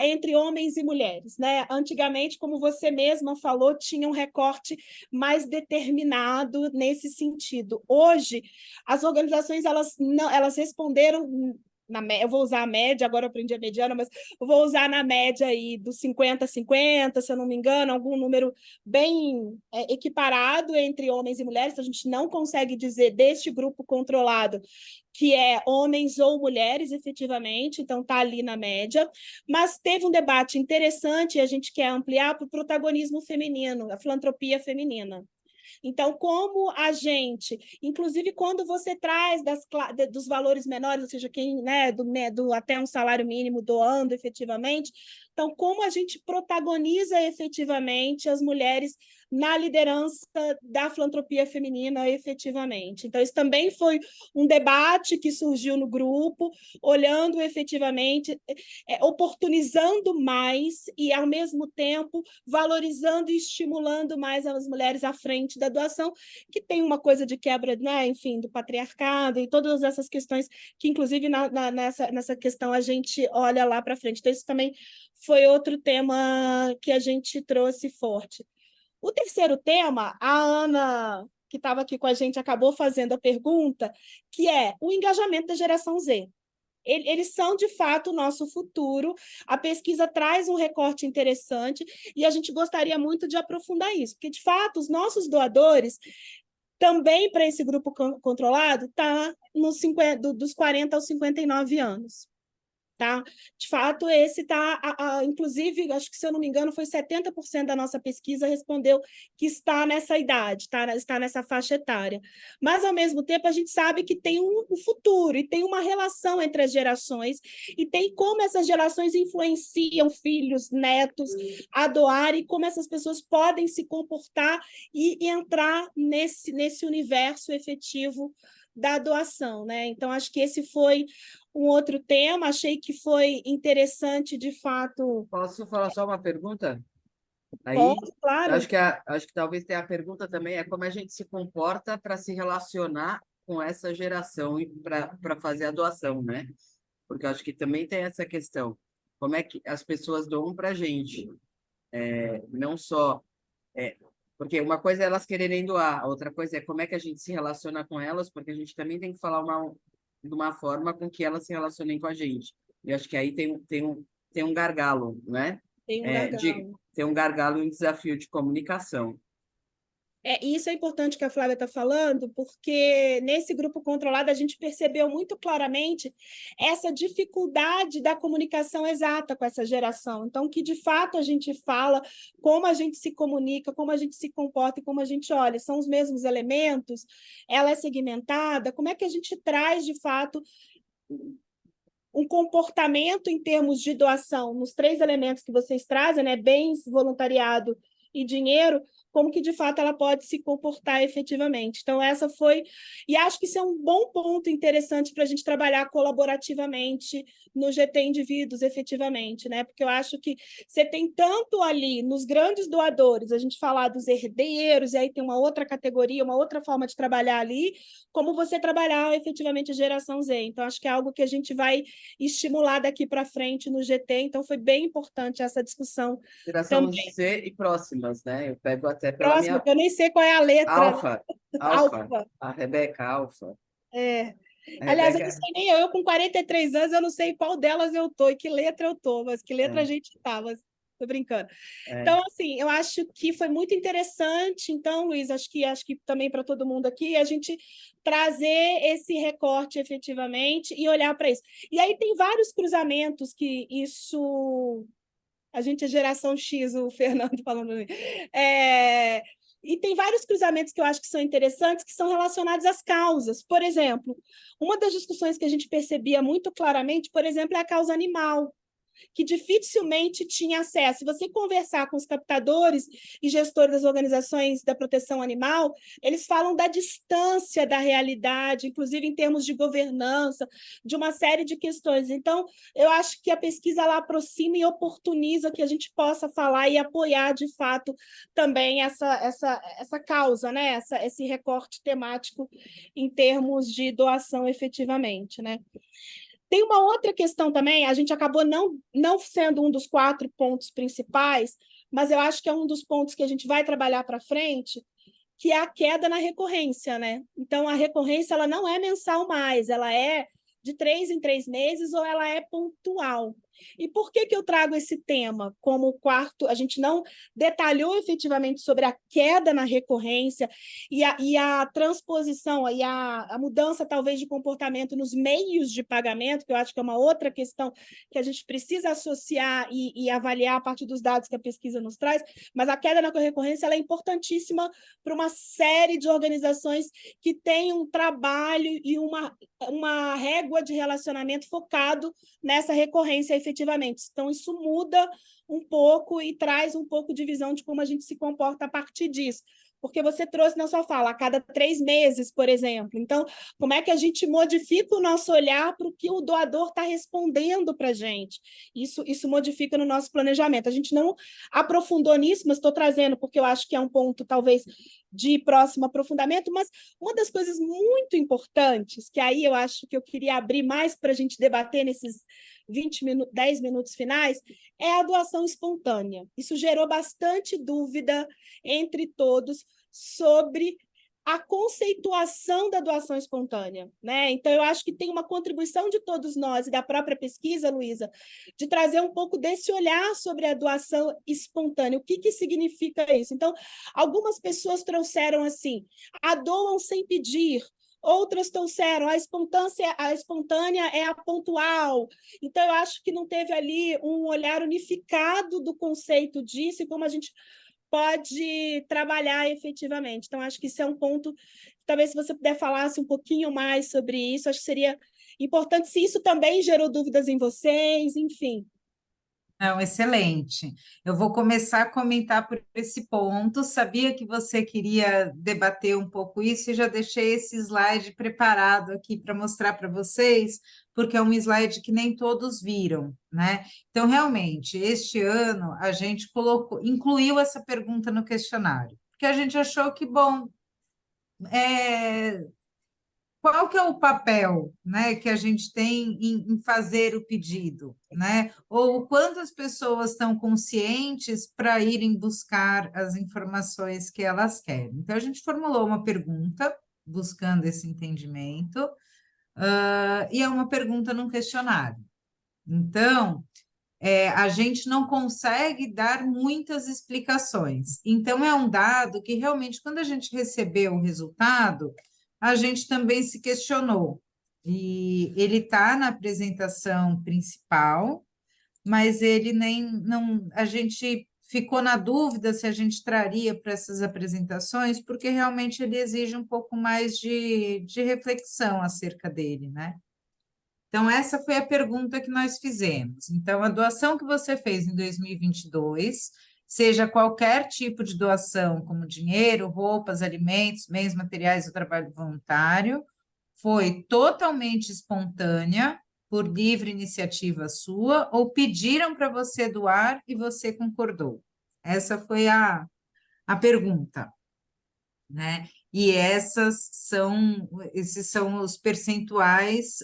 entre homens e mulheres, né? Antigamente, como você mesma falou, tinha um recorte mais determinado nesse sentido. Hoje, as organizações elas responderam. Eu vou usar a média, agora eu aprendi a mediana, mas eu vou usar na média aí dos 50-50, se eu não me engano, algum número bem equiparado entre homens e mulheres. Então, a gente não consegue dizer deste grupo controlado que é homens ou mulheres, efetivamente, então está ali na média, mas teve um debate interessante e a gente quer ampliar para o protagonismo feminino, a filantropia feminina. Então, como a gente, inclusive quando você traz dos valores menores, ou seja, quem, do até um salário mínimo doando efetivamente, então, como a gente protagoniza efetivamente as mulheres na liderança da filantropia feminina efetivamente. Então, isso também foi um debate que surgiu no grupo, olhando efetivamente, oportunizando mais e, ao mesmo tempo, valorizando e estimulando mais as mulheres à frente da doação, que tem uma coisa de quebra, né, enfim, do patriarcado e todas essas questões que, inclusive, nessa questão a gente olha lá para frente. Então, isso também foi outro tema que a gente trouxe forte. O terceiro tema, a Ana, que estava aqui com a gente, acabou fazendo a pergunta, que é o engajamento da geração Z. Eles são, de fato, o nosso futuro. A pesquisa traz um recorte interessante e a gente gostaria muito de aprofundar isso, porque, de fato, os nossos doadores, também para esse grupo controlado, está dos 40 aos 59 anos. Tá? De fato, esse está, inclusive, acho que, se eu não me engano, foi 70% da nossa pesquisa respondeu que está nessa idade, está nessa faixa etária. Mas, ao mesmo tempo, a gente sabe que tem um futuro e tem uma relação entre as gerações e tem como essas gerações influenciam filhos, netos a doar e como essas pessoas podem se comportar e entrar nesse universo efetivo da doação, né? Então, acho que esse foi um outro tema, achei que foi interessante, de fato. Posso falar só uma pergunta? Aí, Pode, claro. acho que talvez tenha a pergunta também, é como a gente se comporta para se relacionar com essa geração e para fazer a doação, né? Porque eu acho que também tem essa questão. Como é que as pessoas doam para a gente? Não só... porque uma coisa é elas quererem doar, a outra coisa é como é que a gente se relaciona com elas, porque a gente também tem que falar de uma forma com que elas se relacionem com a gente. E acho que aí tem um gargalo, né? Tem um gargalo. Tem um gargalo e um desafio de comunicação. Isso é importante que a Flávia está falando, porque nesse grupo controlado a gente percebeu muito claramente essa dificuldade da comunicação exata com essa geração. Então, que de fato a gente fala, como a gente se comunica, como a gente se comporta e como a gente olha, são os mesmos elementos, ela é segmentada, como é que a gente traz de fato um comportamento em termos de doação, nos 3 elementos que vocês trazem, né, bens, voluntariado e dinheiro, como que, de fato, ela pode se comportar efetivamente. Então, essa foi... E acho que isso é um bom ponto interessante para a gente trabalhar colaborativamente no GT Indivíduos, efetivamente, né? Porque eu acho que você tem tanto ali, nos grandes doadores, a gente falar dos herdeiros, e aí tem uma outra categoria, uma outra forma de trabalhar ali, como você trabalhar efetivamente a geração Z. Então, acho que é algo que a gente vai estimular daqui para frente no GT. Então, foi bem importante essa discussão. Geração Também. Z e próximas, né? Eu pego até pela Próximo, minha... que eu nem sei qual é a letra. Alfa. Alfa. A Rebeca Alfa. Aliás, eu não sei nem eu com 43 anos, eu não sei qual delas eu tô e que letra eu tô, mas que letra a gente tá, mas tô brincando. Então, assim, eu acho que foi muito interessante. Então, Luiz, acho que também para todo mundo aqui, a gente trazer esse recorte efetivamente e olhar para isso. E aí tem vários cruzamentos que isso... A gente é geração X, o Fernando falando. E tem vários cruzamentos que eu acho que são interessantes, que são relacionados às causas. Por exemplo, uma das discussões que a gente percebia muito claramente, por exemplo, é a causa animal, que dificilmente tinha acesso. Se você conversar com os captadores e gestores das organizações da proteção animal, eles falam da distância da realidade, inclusive em termos de governança, de uma série de questões. Então, eu acho que a pesquisa lá aproxima e oportuniza que a gente possa falar e apoiar, de fato, também essa causa, né? Esse recorte temático em termos de doação efetivamente, né? Tem uma outra questão também, a gente acabou não sendo um dos 4 pontos principais, mas eu acho que é um dos pontos que a gente vai trabalhar para frente, que é a queda na recorrência, né? Então, a recorrência ela não é mensal mais, ela é de 3 em 3 meses ou ela é pontual. E por que eu trago esse tema como quarto? A gente não detalhou efetivamente sobre a queda na recorrência e a transposição, e a mudança talvez de comportamento nos meios de pagamento, que eu acho que é uma outra questão que a gente precisa associar e avaliar a partir dos dados que a pesquisa nos traz, mas a queda na recorrência ela é importantíssima para uma série de organizações que têm um trabalho e uma régua de relacionamento focado nessa recorrência efetivamente. Então, isso muda um pouco e traz um pouco de visão de como a gente se comporta a partir disso. Porque você trouxe na sua fala, a cada 3 meses, por exemplo. Então, como é que a gente modifica o nosso olhar para o que o doador está respondendo para a gente? Isso modifica no nosso planejamento. A gente não aprofundou nisso, mas estou trazendo porque eu acho que é um ponto, talvez, de próximo aprofundamento, mas uma das coisas muito importantes, que aí eu acho que eu queria abrir mais para a gente debater nesses 10 minutos finais, é a doação espontânea. Isso gerou bastante dúvida entre todos sobre a conceituação da doação espontânea, né? Então, eu acho que tem uma contribuição de todos nós e da própria pesquisa, Luísa, de trazer um pouco desse olhar sobre a doação espontânea. O que significa isso? Então, algumas pessoas trouxeram assim, a doam sem pedir, outras trouxeram a espontânea é a pontual. Então, eu acho que não teve ali um olhar unificado do conceito disso e como a gente pode trabalhar efetivamente. Então, acho que isso é um ponto, talvez se você puder falasse um pouquinho mais sobre isso, acho que seria importante, se isso também gerou dúvidas em vocês, enfim. Não, excelente. Eu vou começar a comentar por esse ponto. Sabia que você queria debater um pouco isso e já deixei esse slide preparado aqui para mostrar para vocês, porque é um slide que nem todos viram, né? Então, realmente, este ano a gente incluiu essa pergunta no questionário, porque a gente achou que, bom, qual que é o papel, né, que a gente tem em fazer o pedido, né? Ou quantas pessoas estão conscientes para irem buscar as informações que elas querem? Então, a gente formulou uma pergunta buscando esse entendimento, e é uma pergunta num questionário. Então, a gente não consegue dar muitas explicações. Então, é um dado que realmente, quando a gente recebeu o resultado, a gente também se questionou. E ele está na apresentação principal, mas ele a gente ficou na dúvida se a gente traria para essas apresentações, porque realmente ele exige um pouco mais de reflexão acerca dele, né? Então, essa foi a pergunta que nós fizemos. Então, a doação que você fez em 2022, seja qualquer tipo de doação, como dinheiro, roupas, alimentos, bens materiais ou trabalho voluntário, foi totalmente espontânea, por livre iniciativa sua, ou pediram para você doar e você concordou? Essa foi a pergunta, né? E esses são os percentuais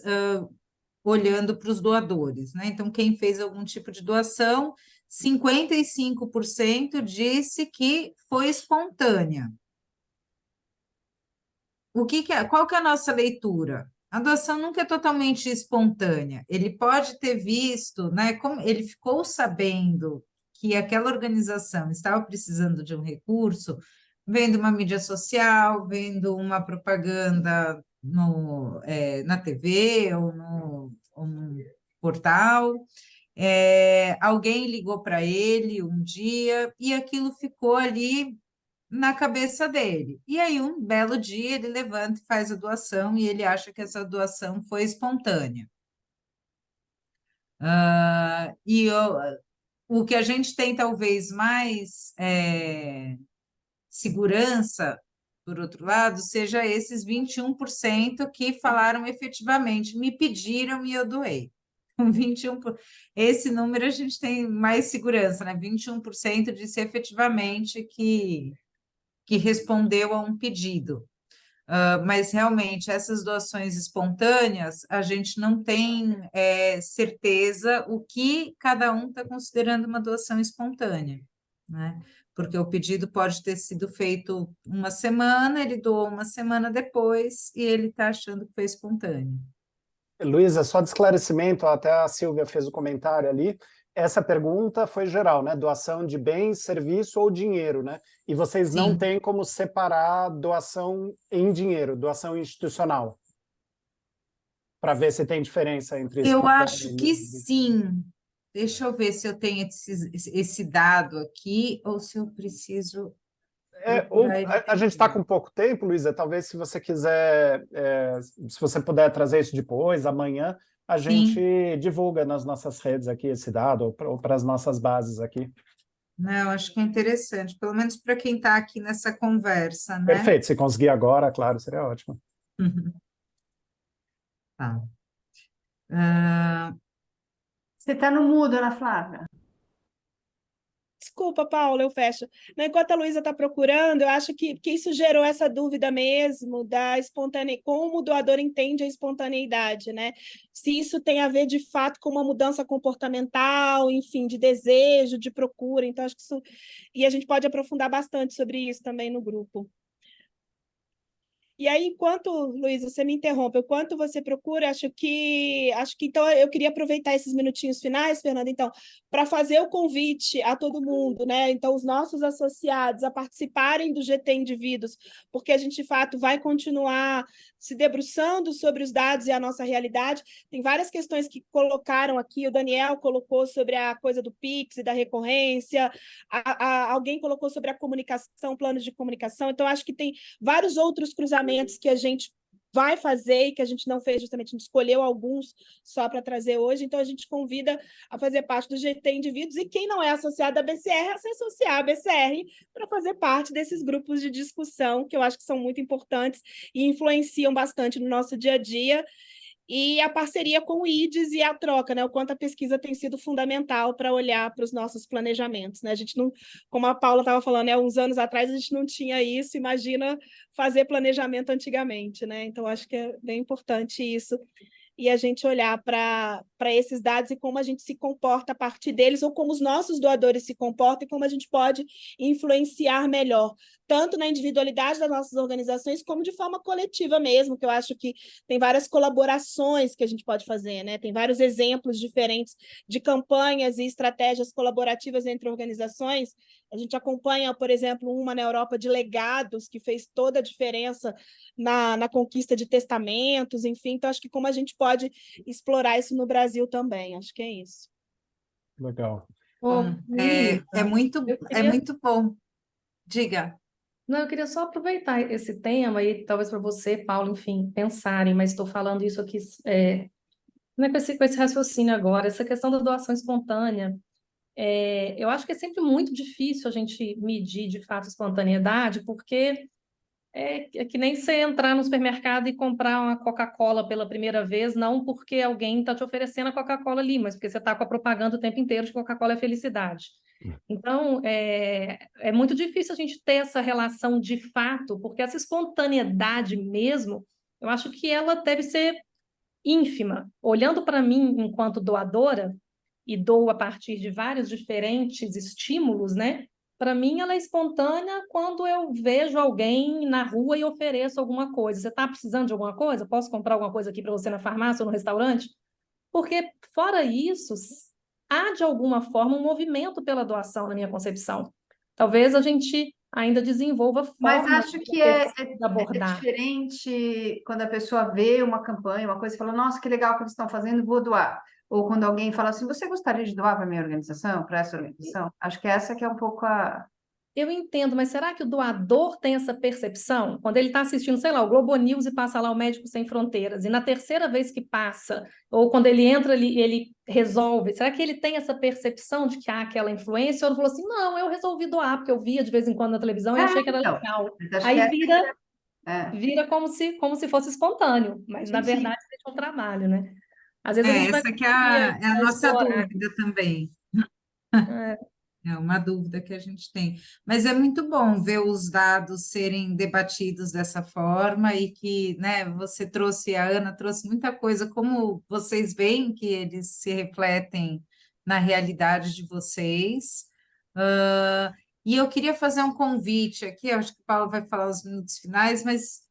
olhando para os doadores, né? Então, quem fez algum tipo de doação, 55% disse que foi espontânea. Qual que é a nossa leitura? A doação nunca é totalmente espontânea. Ele pode ter visto, né? Como ele ficou sabendo que aquela organização estava precisando de um recurso, vendo uma mídia social, vendo uma propaganda na TV ou no portal. Alguém ligou para ele um dia e aquilo ficou ali na cabeça dele. E aí, um belo dia, ele levanta e faz a doação e ele acha que essa doação foi espontânea. O que a gente tem, talvez, mais segurança, por outro lado, seja esses 21% que falaram efetivamente, me pediram e eu doei. 21%, esse número a gente tem mais segurança, né? 21% disse efetivamente que respondeu a um pedido. Mas, realmente, essas doações espontâneas, a gente não tem certeza o que cada um está considerando uma doação espontânea, né? Porque o pedido pode ter sido feito uma semana, ele doou uma semana depois e ele está achando que foi espontâneo. Luísa, só de esclarecimento, até a Silvia fez o comentário ali, essa pergunta foi geral, né? Doação de bens, serviço ou dinheiro, né? E vocês não Sim. têm como separar doação em dinheiro, doação institucional, para ver se tem diferença entre Eu espontâneo acho que sim. Deixa eu ver se eu tenho esse dado aqui ou se eu preciso. A gente está com pouco tempo, Luísa, talvez se você quiser, se você puder trazer isso depois, amanhã, a gente divulga nas nossas redes aqui esse dado, ou para as nossas bases aqui. Não, acho que é interessante, pelo menos para quem está aqui nessa conversa, né? Perfeito, se conseguir agora, claro, seria ótimo. Tá. Você está no mudo, Ana Flávia. Desculpa, Paula, eu fecho. Enquanto a Luísa está procurando, eu acho que isso gerou essa dúvida mesmo da espontaneidade, como o doador entende a espontaneidade, né? Se isso tem a ver de fato com uma mudança comportamental, enfim, de desejo, de procura. Então, acho que isso. E a gente pode aprofundar bastante sobre isso também no grupo. E aí, enquanto, Luísa, você me interrompe, enquanto você procura, acho que então eu queria aproveitar esses minutinhos finais, Fernanda, então, para fazer o convite a todo mundo, né? Então, os nossos associados a participarem do GT Indivíduos, porque a gente, de fato, vai continuar se debruçando sobre os dados e a nossa realidade. Tem várias questões que colocaram aqui, o Daniel colocou sobre a coisa do Pix e da recorrência, alguém colocou sobre a comunicação, planos de comunicação, então acho que tem vários outros cruzamentos que a gente vai fazer e que a gente não fez, justamente, a gente escolheu alguns só para trazer hoje, então a gente convida a fazer parte do GT Indivíduos, e quem não é associado à BCR, a se associar à BCR para fazer parte desses grupos de discussão, que eu acho que são muito importantes e influenciam bastante no nosso dia a dia, e a parceria com o IDES e a troca, né? O quanto a pesquisa tem sido fundamental para olhar para os nossos planejamentos, né? A gente não, como a Paula estava falando, né? Uns anos atrás a gente não tinha isso, imagina fazer planejamento antigamente, né? Então, acho que é bem importante isso, e a gente olhar para esses dados e como a gente se comporta a partir deles, ou como os nossos doadores se comportam e como a gente pode influenciar melhor, tanto na individualidade das nossas organizações, como de forma coletiva mesmo, que eu acho que tem várias colaborações que a gente pode fazer, né? Tem vários exemplos diferentes de campanhas e estratégias colaborativas entre organizações. A gente acompanha, por exemplo, uma na Europa de legados, que fez toda a diferença na conquista de testamentos, enfim. Então, acho que como a gente pode explorar isso no Brasil também, acho que é isso. Legal. Bom, é muito bom. Diga. Não, eu queria só aproveitar esse tema e talvez para você, Paulo, enfim, pensarem, mas estou falando isso aqui né, com esse raciocínio agora, essa questão da doação espontânea. Eu acho que é sempre muito difícil a gente medir de fato a espontaneidade, porque é que nem você entrar no supermercado e comprar uma Coca-Cola pela primeira vez, não porque alguém está te oferecendo a Coca-Cola ali, mas porque você está com a propaganda o tempo inteiro de que Coca-Cola é felicidade. Então, é muito difícil a gente ter essa relação de fato, porque essa espontaneidade mesmo, eu acho que ela deve ser ínfima. Olhando para mim enquanto doadora, e dou a partir de vários diferentes estímulos, né? Para mim, ela é espontânea quando eu vejo alguém na rua e ofereço alguma coisa. Você está precisando de alguma coisa? Posso comprar alguma coisa aqui para você na farmácia ou no restaurante? Porque, fora isso, há de alguma forma um movimento pela doação, na minha concepção. Talvez a gente ainda desenvolva Mas formas acho que de abordar. diferente quando a pessoa vê uma campanha, uma coisa, e fala, nossa, que legal que eles estão fazendo, vou doar. Ou quando alguém fala assim, você gostaria de doar para a minha organização, para essa organização? Acho que essa que é um pouco a... Eu entendo, mas será que o doador tem essa percepção? Quando ele está assistindo, sei lá, o Globo News e passa lá o Médicos Sem Fronteiras, e na terceira vez que passa, ou quando ele entra ali, ele resolve, será que ele tem essa percepção de que há aquela influência? Ou ele falou assim, não, eu resolvi doar, porque eu via de vez em quando na televisão e achei que era então, legal. mas acho Aí que vira como se fosse espontâneo, mas na sim. verdade é um trabalho, né? Às vezes a gente vai Essa que é conseguir a nossa explorar. dúvida também. É. É uma dúvida que a gente tem. Mas é muito bom ver os dados serem debatidos dessa forma e que, né, a Ana trouxe muita coisa, como vocês veem que eles se refletem na realidade de vocês. E eu queria fazer um convite aqui, eu acho que o Paulo vai falar os minutos finais, mas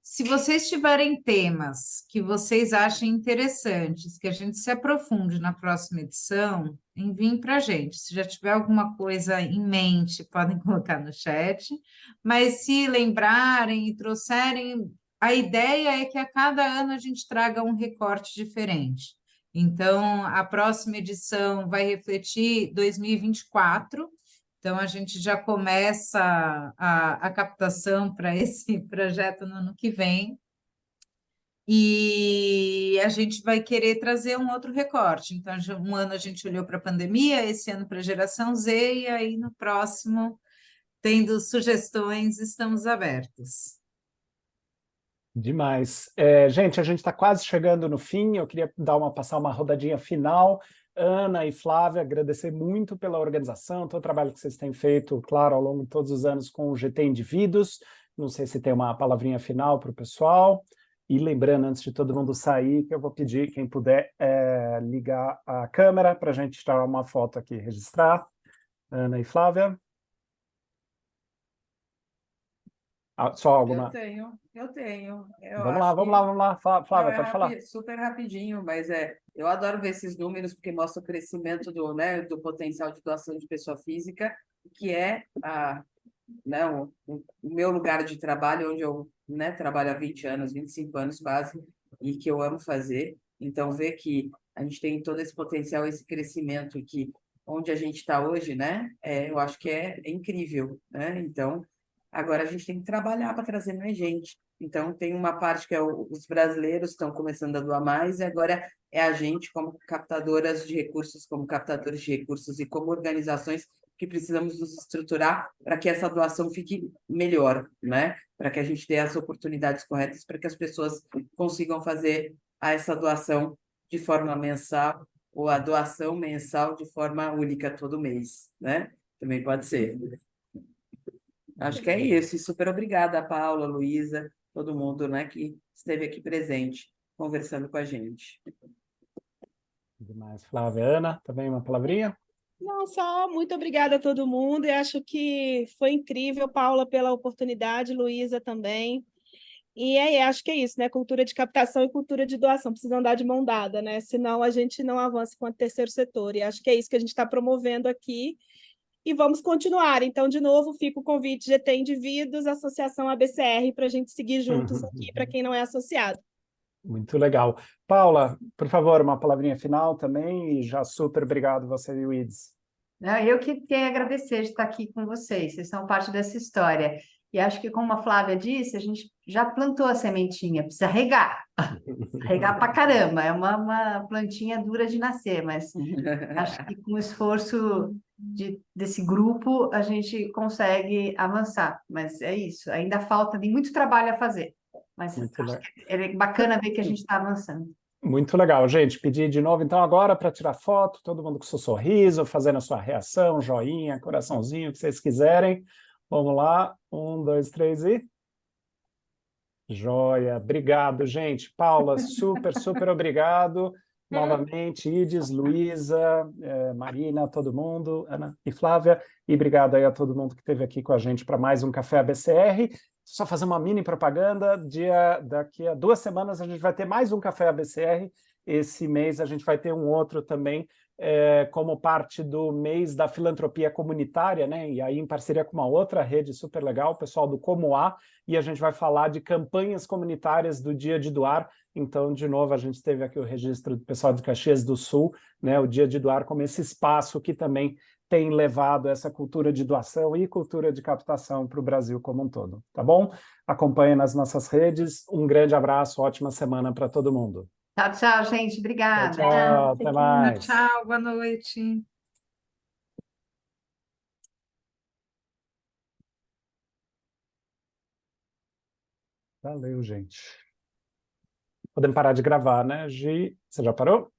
se vocês tiverem temas que vocês achem interessantes, que a gente se aprofunde na próxima edição, enviem para a gente. Se já tiver alguma coisa em mente, podem colocar no chat. Mas se lembrarem e trouxerem, a ideia é que a cada ano a gente traga um recorte diferente. Então, a próxima edição vai refletir 2024. Então, a gente já começa a captação para esse projeto no ano que vem. E a gente vai querer trazer um outro recorte. Então, um ano a gente olhou para a pandemia, esse ano para a geração Z, e aí no próximo, tendo sugestões, estamos abertos. Demais. Gente, a gente está quase chegando no fim. Eu queria passar uma rodadinha final. Ana e Flávia, agradecer muito pela organização, todo o trabalho que vocês têm feito, claro, ao longo de todos os anos com o GT Indivíduos. Não sei se tem uma palavrinha final para o pessoal. E lembrando, antes de todo mundo sair, que eu vou pedir, quem puder, ligar a câmera para a gente tirar uma foto aqui e registrar. Ana e Flávia. Só alguma... Eu tenho. Eu Vamos lá, acho vamos que lá, vamos lá. Flávia, não, pode falar. super rapidinho, mas eu adoro ver esses números porque mostra o crescimento do potencial de doação de pessoa física, que é o meu lugar de trabalho, onde eu trabalho há 20 anos, 25 anos quase, e que eu amo fazer. Então, ver que a gente tem todo esse potencial, esse crescimento, que onde a gente está hoje, eu acho que é incrível, né? Então, agora a gente tem que trabalhar para trazer mais gente. Então, tem uma parte que os brasileiros estão começando a doar mais, e agora é a gente, como captadoras de recursos, como captadores de recursos e como organizações que precisamos nos estruturar para que essa doação fique melhor, né? Para que a gente dê as oportunidades corretas para que as pessoas consigam fazer essa doação de forma mensal ou a doação mensal de forma única todo mês, né? Também pode ser. Acho que é isso. E super obrigada, Paula, Luísa, todo mundo, que esteve aqui presente, conversando com a gente. Demais. Flávia, Ana, também uma palavrinha? Não, só muito obrigada a todo mundo, e acho que foi incrível, Paula, pela oportunidade, Luísa também. E acho que é isso, né? Cultura de captação e cultura de doação precisam andar de mão dada, né? Senão a gente não avança enquanto terceiro setor. E acho que é isso que a gente está promovendo aqui. E vamos continuar. Então, de novo, fica o convite GT Indivíduos, Associação ABCR, para a gente seguir juntos aqui, para quem não é associado. Muito legal. Paula, por favor, uma palavrinha final também, e já super obrigado você e o Ides. Eu que tenho a agradecer de estar aqui com vocês são parte dessa história. E acho que, como a Flávia disse, a gente já plantou a sementinha, precisa regar. Regar pra caramba, é uma plantinha dura de nascer, mas acho que com o esforço desse grupo a gente consegue avançar. Mas é isso, ainda falta, tem muito trabalho a fazer. Mas acho que é bacana ver que a gente está avançando. Muito legal, gente. Pedir de novo, então, agora para tirar foto, todo mundo com seu sorriso, fazendo a sua reação, joinha, coraçãozinho, o que vocês quiserem. Vamos lá. 1, 2, 3 e... Joia. Obrigado, gente. Paula, super, super obrigado. Novamente, Ides, Luísa, Marina, todo mundo, Ana e Flávia. E obrigado aí a todo mundo que esteve aqui com a gente para mais um Café ABCR. Só fazer uma mini propaganda, daqui a 2 semanas a gente vai ter mais um Café ABCR, esse mês a gente vai ter um outro também, como parte do mês da filantropia comunitária, né? E aí em parceria com uma outra rede super legal, o pessoal do Como A, e a gente vai falar de campanhas comunitárias do Dia de Doar. Então, de novo, a gente teve aqui o registro do pessoal de Caxias do Sul, né? O Dia de Doar como esse espaço que também tem levado essa cultura de doação e cultura de captação para o Brasil como um todo, tá bom? Acompanhe nas nossas redes. Um grande abraço, ótima semana para todo mundo. Tchau, tchau, gente. Obrigada. Tchau, até mais. Tchau, boa noite. Valeu, gente. Podemos parar de gravar, né, Gi? Você já parou?